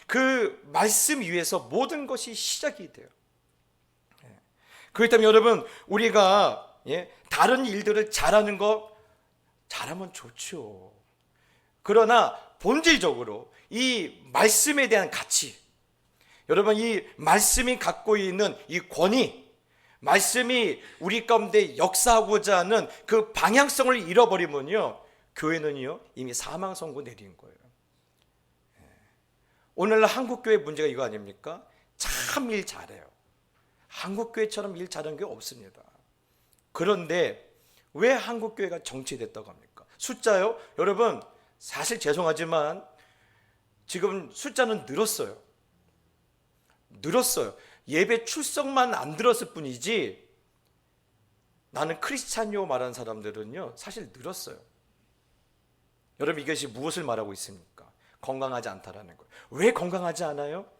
그 말씀 위에서 모든 것이 시작이 돼요. 그렇다면 여러분, 우리가 다른 일들을 잘하는 거 잘하면 좋죠. 그러나 본질적으로 이 말씀에 대한 가치, 여러분 이 말씀이 갖고 있는 이 권위, 말씀이 우리 가운데 역사하고자 하는 그 방향성을 잃어버리면요, 교회는요 이미 사망 선고 내린 거예요. 오늘날 한국교회 문제가 이거 아닙니까? 참 일 잘해요. 한국교회처럼 일 잘하는 게 없습니다. 그런데 왜 한국교회가 정체됐다고 합니까? 숫자요? 여러분 사실 죄송하지만 지금 숫자는 늘었어요. 예배 출석만 안 늘었을 뿐이지 나는 크리스찬이요 말하는 사람들은요 사실 늘었어요. 여러분 이것이 무엇을 말하고 있습니까? 건강하지 않다라는 거예요. 왜 건강하지 않아요?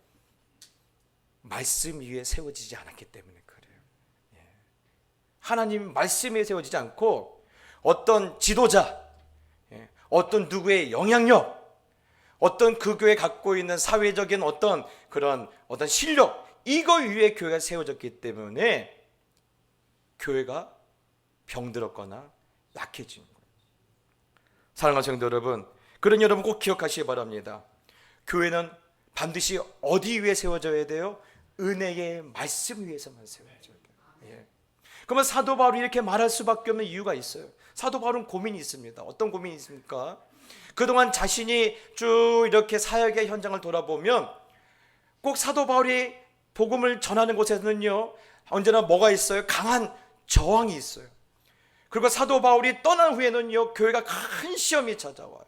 말씀 위에 세워지지 않았기 때문에 그래요. 하나님 말씀 위에 세워지지 않고 어떤 지도자, 어떤 누구의 영향력, 어떤 그 교회 갖고 있는 사회적인 어떤 실력, 이거 위에 교회가 세워졌기 때문에 교회가 병들었거나 약해진 거예요. 사랑하는 성도 여러분, 그런 여러분 꼭 기억하시기 바랍니다. 교회는 반드시 어디 위에 세워져야 돼요? 은혜의 말씀 위에서만 세워져야 돼요. 그러면 사도 바울이 이렇게 말할 수밖에 없는 이유가 있어요. 사도 바울은 고민이 있습니다. 어떤 고민이 있습니까? 그동안 자신이 쭉 이렇게 사역의 현장을 돌아보면 꼭 사도 바울이 복음을 전하는 곳에는요 언제나 뭐가 있어요? 강한 저항이 있어요. 그리고 사도 바울이 떠난 후에는요 교회가 큰 시험이 찾아와요.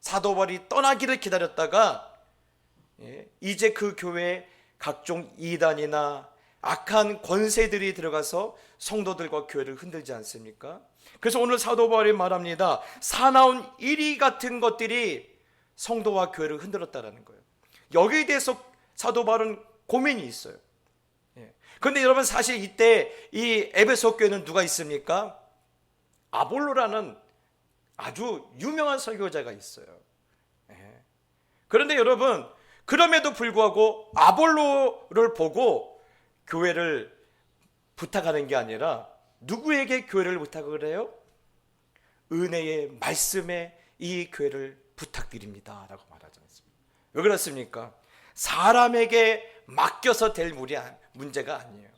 사도 바울이 떠나기를 기다렸다가 이제 그 교회에 각종 이단이나 악한 권세들이 들어가서 성도들과 교회를 흔들지 않습니까? 그래서 오늘 사도 바울이 말합니다. 사나운 이리 같은 것들이 성도와 교회를 흔들었다라는 거예요. 여기에 대해서 사도 바울은 고민이 있어요. 그런데 여러분 사실 이때 이 에베소 교회는 누가 있습니까? 아볼로라는 아주 유명한 설교자가 있어요. 그런데 여러분 그럼에도 불구하고 아볼로를 보고 교회를 부탁하는 게 아니라 누구에게 교회를 부탁을 해요? 은혜의 말씀에 이 교회를 부탁드립니다 라고 말하지 않습니까? 왜 그렇습니까? 사람에게 맡겨서 될 문제가 아니에요.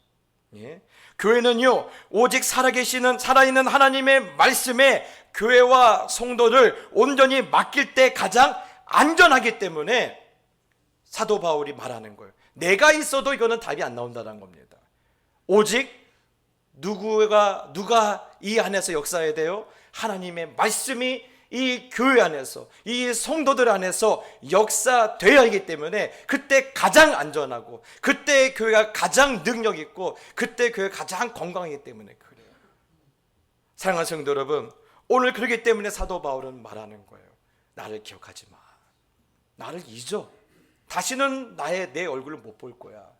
교회는요 오직 살아있는 하나님의 말씀에 교회와 성도를 온전히 맡길 때 가장 안전하기 때문에 사도 바울이 말하는 거예요. 내가 있어도 이거는 답이 안 나온다는 겁니다. 오직 누가 이 안에서 역사해야 돼요? 하나님의 말씀이 이 교회 안에서, 이 성도들 안에서 역사되어야 하기 때문에 그때 가장 안전하고 그때 교회가 가장 능력 있고 그때 교회가 가장 건강하기 때문에 그래요. 사랑하는 성도 여러분, 오늘 그렇기 때문에 사도 바울은 말하는 거예요. 나를 기억하지 마. 나를 잊어. 다시는 내 얼굴을 못 볼 거야.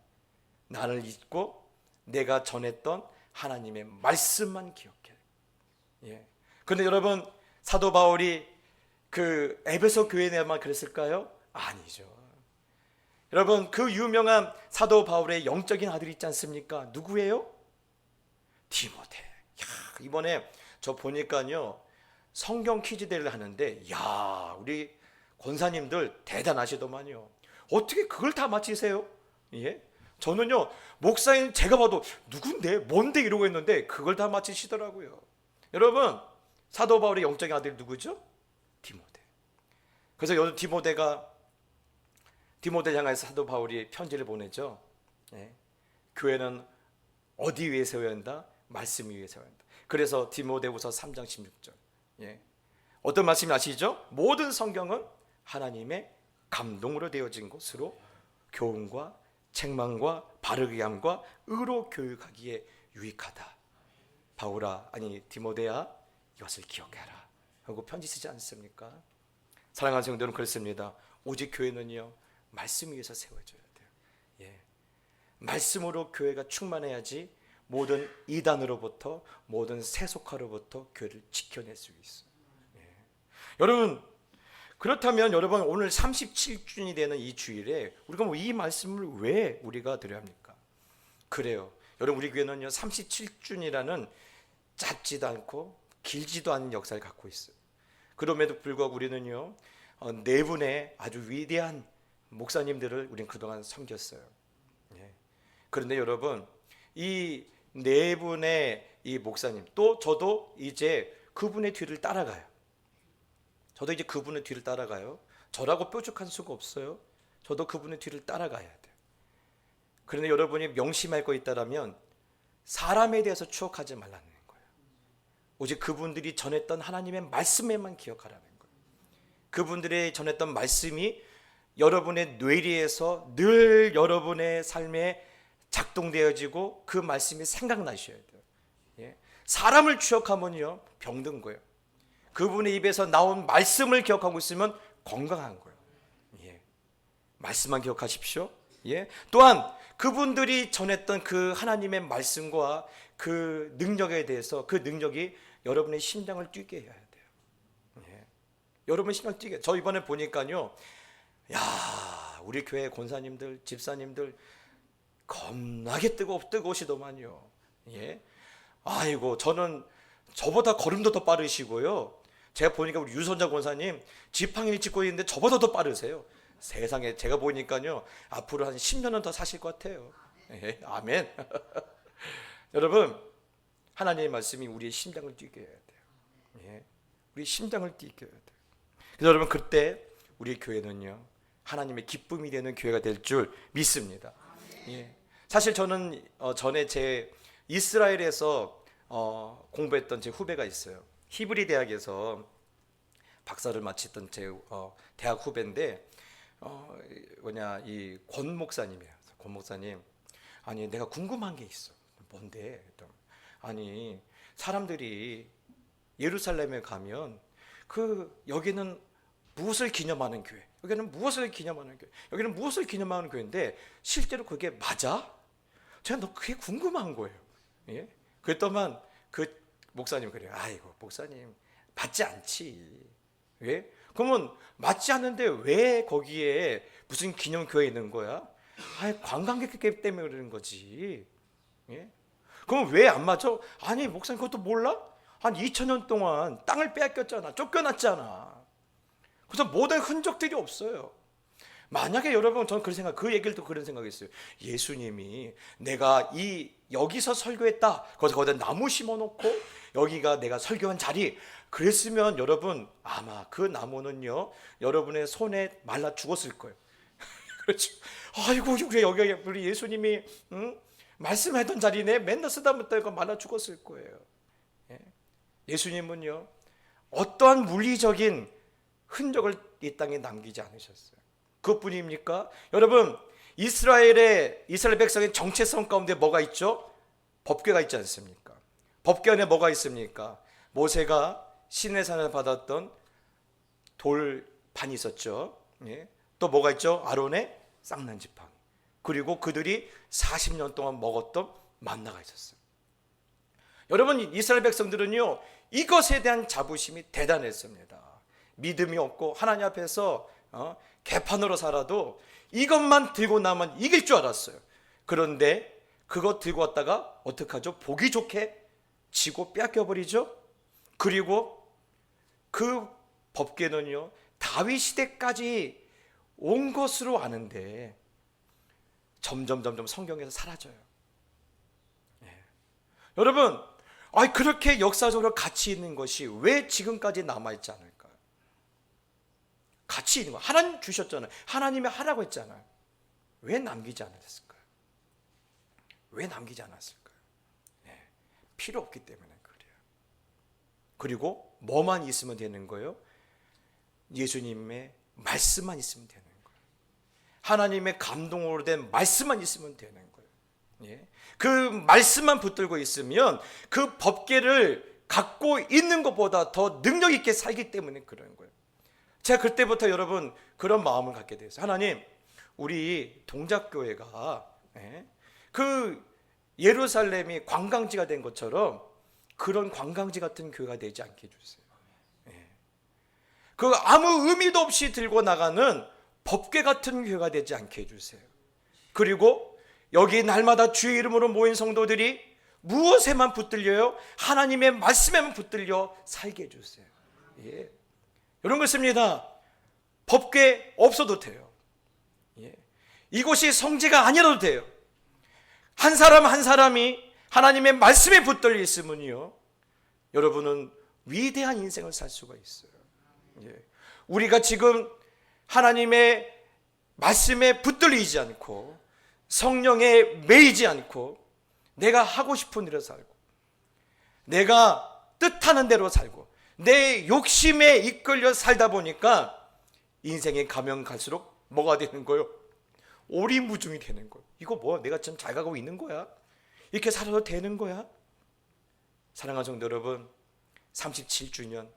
나를 잊고 내가 전했던 하나님의 말씀만 기억해. 그런데 여러분 사도 바울이 그 에베소 교회에만 그랬을까요? 아니죠. 여러분 그 유명한 사도 바울의 영적인 아들이 있지 않습니까? 누구예요? 디모데. 이번에 저 보니까요 성경 퀴즈 대회를 하는데 우리 권사님들 대단하시더만요. 어떻게 그걸 다 맞히세요? 저는요 목사님 제가 봐도 누군데 뭔데 이러고 있는데 그걸 다 맞히시더라고요. 여러분 사도 바울의 영적인 아들이 누구죠? 디모데. 그래서 요즘 디모데 향해서 사도 바울이 편지를 보내죠. 교회는 어디 위에 세워야 한다? 말씀 위에 세워야 한다. 그래서 디모데후서 3장 16절. 어떤 말씀이 아시죠? 모든 성경은 하나님의 감동으로 되어진 것으로 교훈과 책망과 바르게 함과 의로 교육하기에 유익하다. 바울아, 아니 디모데야, 이것을 기억해라 하고 편지 쓰지 않습니까? 사랑하는 성도는 그렇습니다. 오직 교회는요 말씀 위에서 세워져야 돼요. 말씀으로 교회가 충만해야지 모든 이단으로부터 모든 세속화로부터 교회를 지켜낼 수 있어요. 여러분 그렇다면 여러분 오늘 37주년이 되는 이 주일에 우리가 이 말씀을 왜 우리가 드려야 합니까? 그래요. 여러분 우리 교회는요 37주년이라는 짧지도 않고 길지도 않은 역사를 갖고 있어요. 그럼에도 불구하고 우리는요 네 분의 아주 위대한 목사님들을 우리는 그동안 섬겼어요. 그런데 여러분 이 네 분의 이 목사님, 또 저도 이제 그분의 뒤를 따라가요. 저도 이제 그분의 뒤를 따라가요. 저라고 뾰족한 수가 없어요. 저도 그분의 뒤를 따라가야 돼요. 그런데 여러분이 명심할 거 있다라면 사람에 대해서 추억하지 말라는 거예요. 오직 그분들이 전했던 하나님의 말씀에만 기억하라는 거예요. 그분들의 전했던 말씀이 여러분의 뇌리에서 늘 여러분의 삶에 작동되어지고 그 말씀이 생각나셔야 돼요. 예. 사람을 추억하면요 병든 거예요. 그분의 입에서 나온 말씀을 기억하고 있으면 건강한 거예요. 예. 말씀만 기억하십시오. 예. 또한 그분들이 전했던 그 하나님의 말씀과 그 능력에 대해서 그 능력이 여러분의 심장을 뛰게 해야 돼요. 예. 여러분의 심장을 뛰게. 저 이번에 보니까요, 야, 우리 교회 권사님들, 집사님들 겁나게 뜨거우시더만요. 예. 아이고, 저는 저보다 걸음도 더 빠르시고요. 제가 보니까 우리 유선자 권사님 지팡이를 짚고 있는데 저보다 더 빠르세요. 세상에, 제가 보니까요 앞으로 한 10년은 더 사실 것 같아요. 예, 아멘. 여러분, 하나님의 말씀이 우리의 심장을 뛰게 해야 돼요. 예, 우리 심장을 뛰게 해야 돼요. 그래서 여러분, 그때 우리 교회는요 하나님의 기쁨이 되는 교회가 될 줄 믿습니다. 예. 사실 저는 전에 제 이스라엘에서 공부했던 제 후배가 있어요. 히브리 대학에서 박사를 마쳤던 제 대학 후배인데 이 권 목사님이에요. 권 목사님, 아니 내가 궁금한 게 있어. 뭔데? 아니 사람들이 예루살렘에 가면 여기는 무엇을 기념하는 교회, 여기는 무엇을 기념하는 교회, 여기는 무엇을 기념하는 교회인데 실제로 그게 맞아? 제가 그게 궁금한 거예요. 예? 그랬더만 그 목사님 그래요. 아이고 목사님, 맞지 않지. 왜? 그러면 맞지 않는데 왜 거기에 무슨 기념교회 있는 거야? 관광객 때문에 그러는 거지. 예? 그럼 왜 안 맞아? 아니 목사님 그것도 몰라? 한 2000년 동안 땅을 빼앗겼잖아. 쫓겨났잖아. 그래서 모든 흔적들이 없어요. 만약에 여러분, 저는 그 얘기를 또 그런 생각했어요. 예수님이 내가 여기서 설교했다, 거기다 나무 심어놓고 여기가 내가 설교한 자리, 그랬으면 여러분 아마 그 나무는요 여러분의 손에 말라 죽었을 거예요. 그렇죠. 아이고, 그래 여기 우리 예수님이 말씀하던 자리네, 맨날 쓰다 못해 말라 죽었을 거예요. 예? 예수님은요 어떠한 물리적인 흔적을 이 땅에 남기지 않으셨어요. 그것뿐입니까? 여러분, 이스라엘 백성의 정체성 가운데 뭐가 있죠? 법궤가 있지 않습니까? 법궤 안에 뭐가 있습니까? 모세가 시내산을 받았던 돌판이 있었죠. 예. 또 뭐가 있죠? 아론의 쌍난 지팡이. 그리고 그들이 40년 동안 먹었던 만나가 있었어요. 여러분, 이스라엘 백성들은요 이것에 대한 자부심이 대단했습니다. 믿음이 없고 하나님 앞에서 개판으로 살아도 이것만 들고 나면 이길 줄 알았어요. 그런데 그것 들고 왔다가 어떡하죠? 보기 좋게 지고 빼앗겨버리죠. 그리고 그 법궤는요 다윗 시대까지 온 것으로 아는데 점점 성경에서 사라져요. 예. 여러분, 그렇게 역사적으로 가치 있는 것이 왜 지금까지 남아있지 않을까요? 가치 있는 거 하나님 주셨잖아요. 하나님이 하라고 했잖아요. 왜 남기지 않았을까요? 왜 남기지 않았을까요? 네, 필요 없기 때문에 그래요. 그리고 뭐만 있으면 되는 거예요? 예수님의 말씀만 있으면 되는 거예요. 하나님의 감동으로 된 말씀만 있으면 되는 거예요. 예? 그 말씀만 붙들고 있으면 그 법궤를 갖고 있는 것보다 더 능력 있게 살기 때문에 그런 거예요. 제가 그때부터 여러분 그런 마음을 갖게 됐어요. 하나님, 우리 동작교회가 그 예루살렘이 관광지가 된 것처럼 그런 관광지 같은 교회가 되지 않게 해주세요. 그 아무 의미도 없이 들고 나가는 법궤 같은 교회가 되지 않게 해주세요. 그리고 여기 날마다 주의 이름으로 모인 성도들이 무엇에만 붙들려요? 하나님의 말씀에만 붙들려 살게 해주세요. 예. 이런 거 있습니다. 법궤 없어도 돼요. 예. 이곳이 성지가 아니라도 돼요. 한 사람 한 사람이 하나님의 말씀에 붙들려 있으면요, 여러분은 위대한 인생을 살 수가 있어요. 예. 우리가 지금 하나님의 말씀에 붙들리지 않고 성령에 매이지 않고 내가 하고 싶은 대로 살고 내가 뜻하는 대로 살고 내 욕심에 이끌려 살다 보니까 인생에 가면 갈수록 뭐가 되는 거예요? 오리무중이 되는 거예요. 이거 뭐 내가 좀 잘 가고 있는 거야? 이렇게 살아도 되는 거야? 사랑하는 성도 여러분, 37주년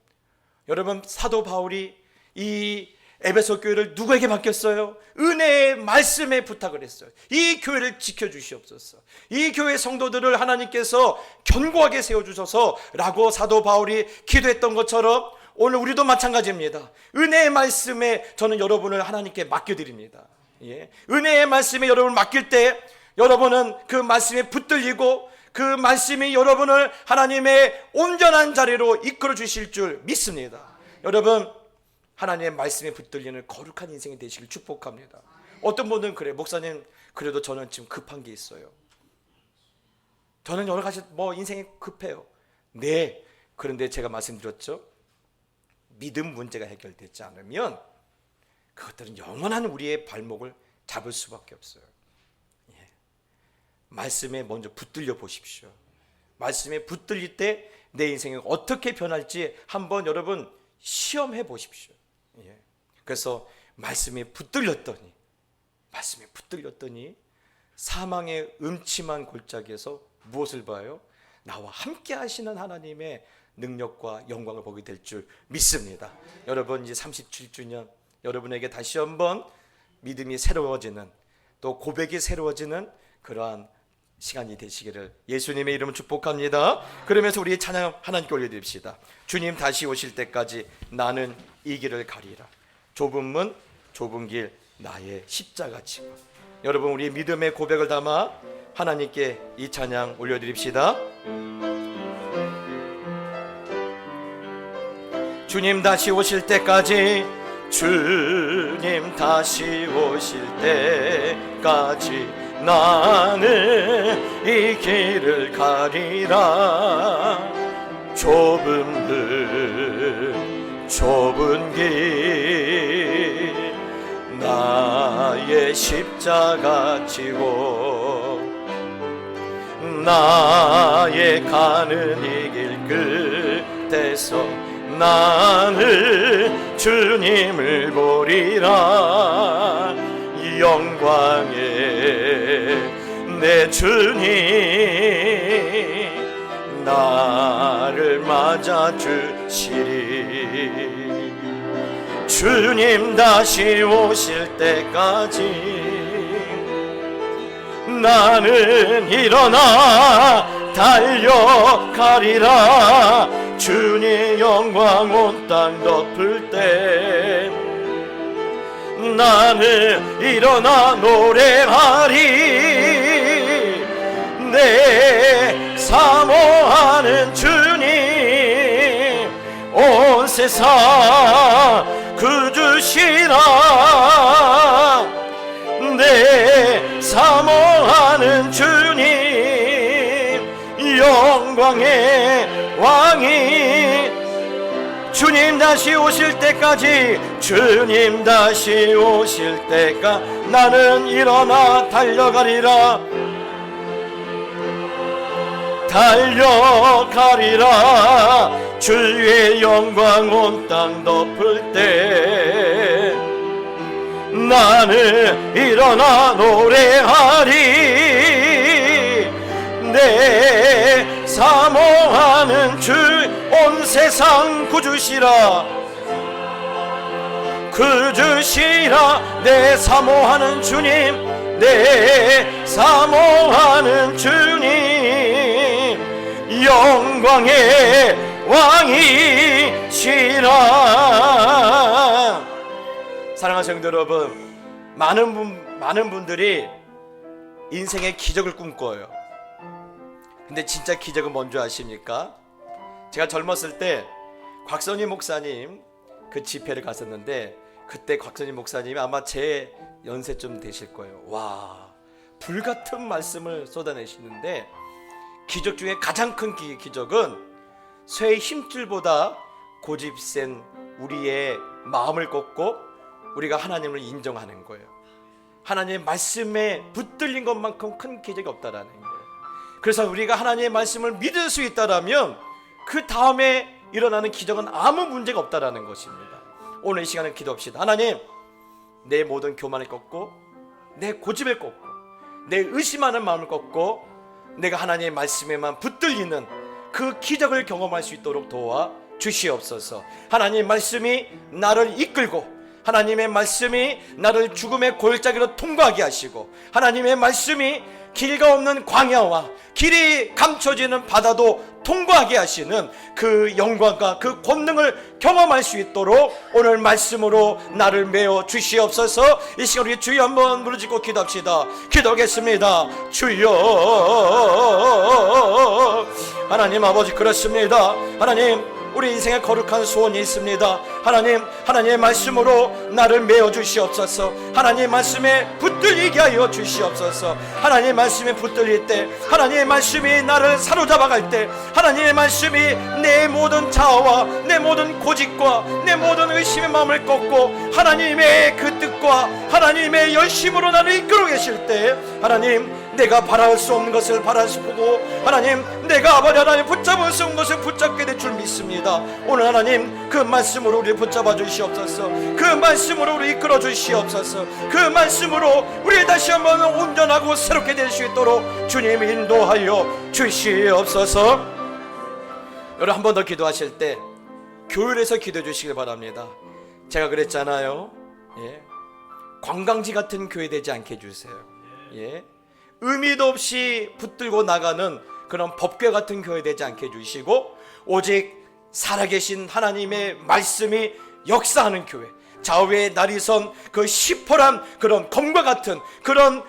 여러분, 사도 바울이 이 에베소 교회를 누구에게 맡겼어요? 은혜의 말씀에 부탁을 했어요. 이 교회를 지켜주시옵소서. 이 교회 성도들을 하나님께서 견고하게 세워주셔서 라고 사도 바울이 기도했던 것처럼 오늘 우리도 마찬가지입니다. 은혜의 말씀에 저는 여러분을 하나님께 맡겨드립니다. 예. 은혜의 말씀에 여러분을 맡길 때 여러분은 그 말씀에 붙들리고 그 말씀이 여러분을 하나님의 온전한 자리로 이끌어 주실 줄 믿습니다. 여러분, 하나님의 말씀에 붙들리는 거룩한 인생이 되시길 축복합니다. 어떤 분들은 그래, 목사님 그래도 저는 지금 급한 게 있어요. 저는 여러 가지 인생이 급해요. 네, 그런데 제가 말씀드렸죠, 믿음 문제가 해결되지 않으면 그것들은 영원한 우리의 발목을 잡을 수밖에 없어요. 예. 말씀에 먼저 붙들려 보십시오. 말씀에 붙들릴 때 내 인생이 어떻게 변할지 한번 여러분 시험해 보십시오. 예. 그래서 말씀에 붙들렸더니 사망의 음침한 골짜기에서 무엇을 봐요? 나와 함께 하시는 하나님의 능력과 영광을 보게 될 줄 믿습니다. 여러분, 이제 37주년 여러분에게 다시 한번 믿음이 새로워지는, 또 고백이 새로워지는 그러한 시간이 되시기를 예수님의 이름으로 축복합니다. 그러면서 우리 찬양 하나님께 올려드립시다. 주님 다시 오실 때까지 나는 이 길을 가리라. 좁은 문 좁은 길 나의 십자가 지고. 여러분, 우리 믿음의 고백을 담아 하나님께 이 찬양 올려드립시다. 주님 다시 오실 때까지, 주님 다시 오실 때까지 나는 이 길을 가리라. 좁은 문 좁은 길 나의 십자가 지고, 나의 가는 이 길 끝에서 나는 주님을 보리라. 영광의 내 주님 나를 맞아주시리. 주님 다시 오실 때까지 나는 일어나 달려가리라. 주님 영광 온 땅 덮을 때 나는 일어나 노래하리. 내 사모하는 주님 온 세상 구주시라. 내 사모하는 주님 영광의 왕이. 주님 다시 오실 때까지, 주님 다시 오실 때까지 나는 일어나 달려가리라. 달려가리라. 주의 영광 온 땅 덮을 때 나는 일어나 노래하리. 내 사모하는 주 온 세상 구주시라. 구주시라. 내 사모하는 주님, 내 사모하는 주님 영광의 왕이시라. 사랑하는 성도 여러분, 많은 분들이 인생의 기적을 꿈꿔요. 근데 진짜 기적은 뭔지 아십니까? 제가 젊었을 때 곽선희 목사님 그 집회를 갔었는데, 그때 곽선희 목사님이 아마 제 연세쯤 되실 거예요. 와, 불같은 말씀을 쏟아내시는데, 기적 중에 가장 큰 기적은 쇠의 힘줄보다 고집센 우리의 마음을 꺾고 우리가 하나님을 인정하는 거예요. 하나님의 말씀에 붙들린 것만큼 큰 기적이 없다라는 거예요. 그래서 우리가 하나님의 말씀을 믿을 수 있다라면 그 다음에 일어나는 기적은 아무 문제가 없다라는 것입니다. 오늘 이 시간에 기도합시다. 하나님, 내 모든 교만을 꺾고 내 고집을 꺾고 내 의심하는 마음을 꺾고 내가 하나님의 말씀에만 붙들리는 그 기적을 경험할 수 있도록 도와 주시옵소서. 하나님의 말씀이 나를 이끌고 하나님의 말씀이 나를 죽음의 골짜기로 통과하게 하시고 하나님의 말씀이 길가 없는 광야와 길이 감춰지는 바다도 통과하게 하시는 그 영광과 그 권능을 경험할 수 있도록 오늘 말씀으로 나를 메워 주시옵소서. 이 시간 우리 주여 한번 부르짖고 기도합시다. 기도하겠습니다. 주여. 하나님 아버지, 그렇습니다. 하나님, 우리 인생에 거룩한 소원이 있습니다. 하나님, 하나님의 말씀으로 나를 메어 주시옵소서. 하나님의 말씀에 붙들리게 하여 주시옵소서. 하나님의 말씀에 붙들릴 때, 하나님의 말씀이 나를 사로잡아갈 때, 하나님의 말씀이 내 모든 자아와 내 모든 고집과 내 모든 의심의 마음을 꺾고 하나님의 그 뜻과 하나님의 열심으로 나를 이끌어 계실 때, 하나님, 내가 바랄 수 없는 것을 바랄 수 보고 하나님, 내가 아버지 하나님 붙잡을 수 없는 것을 붙잡게 될 줄 믿습니다. 오늘 하나님, 그 말씀으로 우리 붙잡아 주시옵소서. 그 말씀으로 우리 이끌어 주시옵소서. 그 말씀으로 우리 다시 한번 온전하고 새롭게 될 수 있도록 주님 인도하여 주시옵소서. 여러분, 한 번 더 기도하실 때 교회에서 기도해 주시길 바랍니다. 제가 그랬잖아요. 예. 관광지 같은 교회 되지 않게 해주세요. 예. 의미도 없이 붙들고 나가는 그런 법궤 같은 교회 되지 않게 해주시고, 오직 살아계신 하나님의 말씀이 역사하는 교회, 좌우에 날이 선 그 시퍼란 그런 검과 같은 그런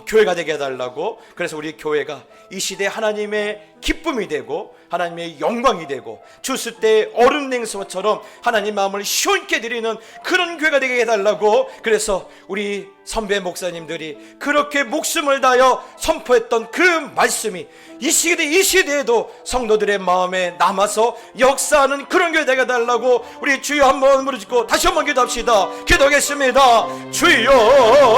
교회가 되게 해달라고. 그래서 우리 교회가 이 시대 하나님의 기쁨이 되고 하나님의 영광이 되고 주스 때 얼음 냉수처럼 하나님 마음을 시원케 드리는 그런 교회가 되게 해달라고. 그래서 우리 선배 목사님들이 그렇게 목숨을 다하여 선포했던 그 말씀이 이 시대에도 성도들의 마음에 남아서 역사하는 그런 교회 되게 해달라고 우리 주여 한번 부르짖고 다시 한번 기도합시다. 기도하겠습니다. 주여.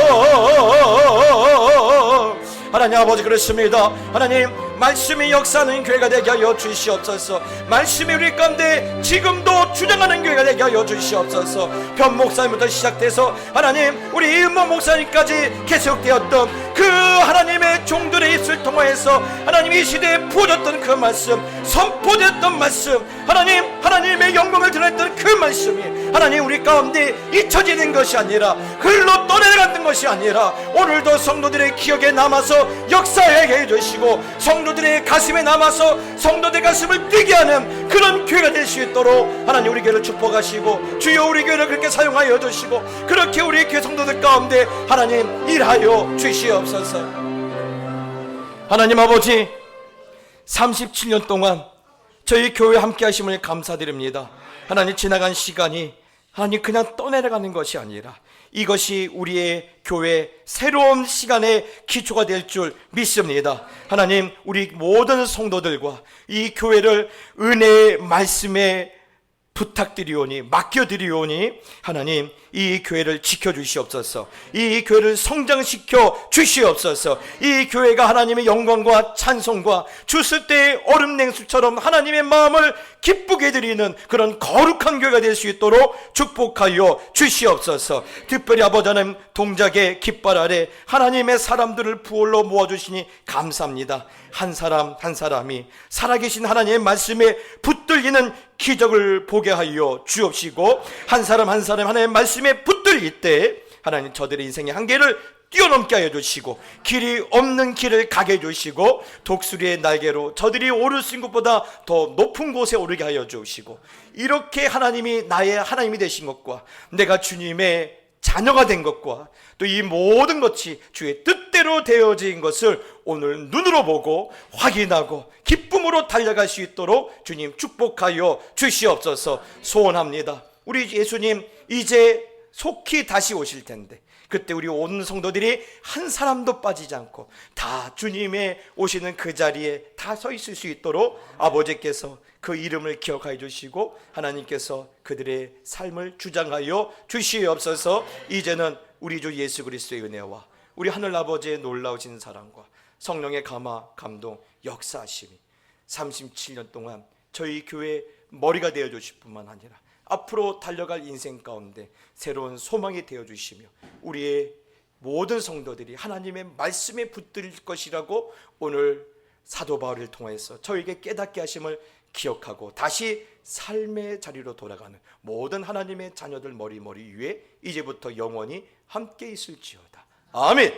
하나님 아버지, 그렇습니다. 하나님, 말씀이 역사하는 교회가 되게 하여 주시옵소서. 말씀이 우리 가운데 지금도 주장하는 교회가 되게 하여 주시옵소서. 변 목사님부터 시작돼서 하나님, 우리 이은모 목사님까지 계속되었던 그 하나님의 종들의 입술 통하여서 하나님 이 시대에 부어졌던 그 말씀, 선포되었던 말씀, 하나님, 하나님의 영광을 드러냈던 그 말씀이 하나님 우리 가운데 잊혀지는 것이 아니라 흘러 떠내려갔던 것이 아니라 오늘도 성도들의 기억에 남아서 역사하게 해주시고 성도들의 가슴에 남아서 성도들의 가슴을 뛰게 하는 그런 교회가 될 수 있도록 하나님 우리 교회를 축복하시고 주여 우리 교회를 그렇게 사용하여 주시고 그렇게 우리 교회 성도들 가운데 하나님 일하여 주시옵소서. 하나님 아버지, 37년 동안 저희 교회 함께 하심을 감사드립니다. 하나님, 지나간 시간이 하나님 그냥 떠내려가는 것이 아니라 이것이 우리의 교회 새로운 시간의 기초가 될 줄 믿습니다. 하나님, 우리 모든 성도들과 이 교회를 은혜의 말씀에 부탁드리오니, 맡겨드리오니 하나님 이 교회를 지켜주시옵소서. 이 교회를 성장시켜 주시옵소서. 이 교회가 하나님의 영광과 찬송과 주스 때의 얼음 냉수처럼 하나님의 마음을 기쁘게 드리는 그런 거룩한 교회가 될 수 있도록 축복하여 주시옵소서. 특별히 아버지 하나님, 동작의 깃발 아래 하나님의 사람들을 부올러 모아주시니 감사합니다. 한 사람 한 사람이 살아계신 하나님의 말씀에 붙들리는 기적을 보게 하여 주옵시고, 한 사람 한 사람 하나님의 말씀에 붙들릴 때 하나님 저들의 인생의 한계를 뛰어넘게 하여 주시고 길이 없는 길을 가게 해주시고 독수리의 날개로 저들이 오를 수 있는 것보다 더 높은 곳에 오르게 하여 주시고, 이렇게 하나님이 나의 하나님이 되신 것과 내가 주님의 자녀가 된 것과 또 이 모든 것이 주의 뜻대로 되어진 것을 오늘 눈으로 보고 확인하고 기쁨으로 달려갈 수 있도록 주님 축복하여 주시옵소서. 소원합니다. 우리 예수님 이제 속히 다시 오실 텐데 그때 우리 온 성도들이 한 사람도 빠지지 않고 다 주님의 오시는 그 자리에 다 서 있을 수 있도록 아버지께서 그 이름을 기억하여 주시고 하나님께서 그들의 삶을 주장하여 주시옵소서. 이제는 우리 주 예수 그리스도의 은혜와 우리 하늘 아버지의 놀라우신 사랑과 성령의 감화 감동 역사하심이 37년 동안 저희 교회 머리가 되어 주실 뿐만 아니라 앞으로 달려갈 인생 가운데 새로운 소망이 되어 주시며 우리의 모든 성도들이 하나님의 말씀에 붙들 것이라고 오늘 사도 바울을 통해서 저에게 깨닫게 하심을 기억하고 다시 삶의 자리로 돌아가는 모든 하나님의 자녀들 머리 위에 이제부터 영원히 함께 있을지어다. 아멘.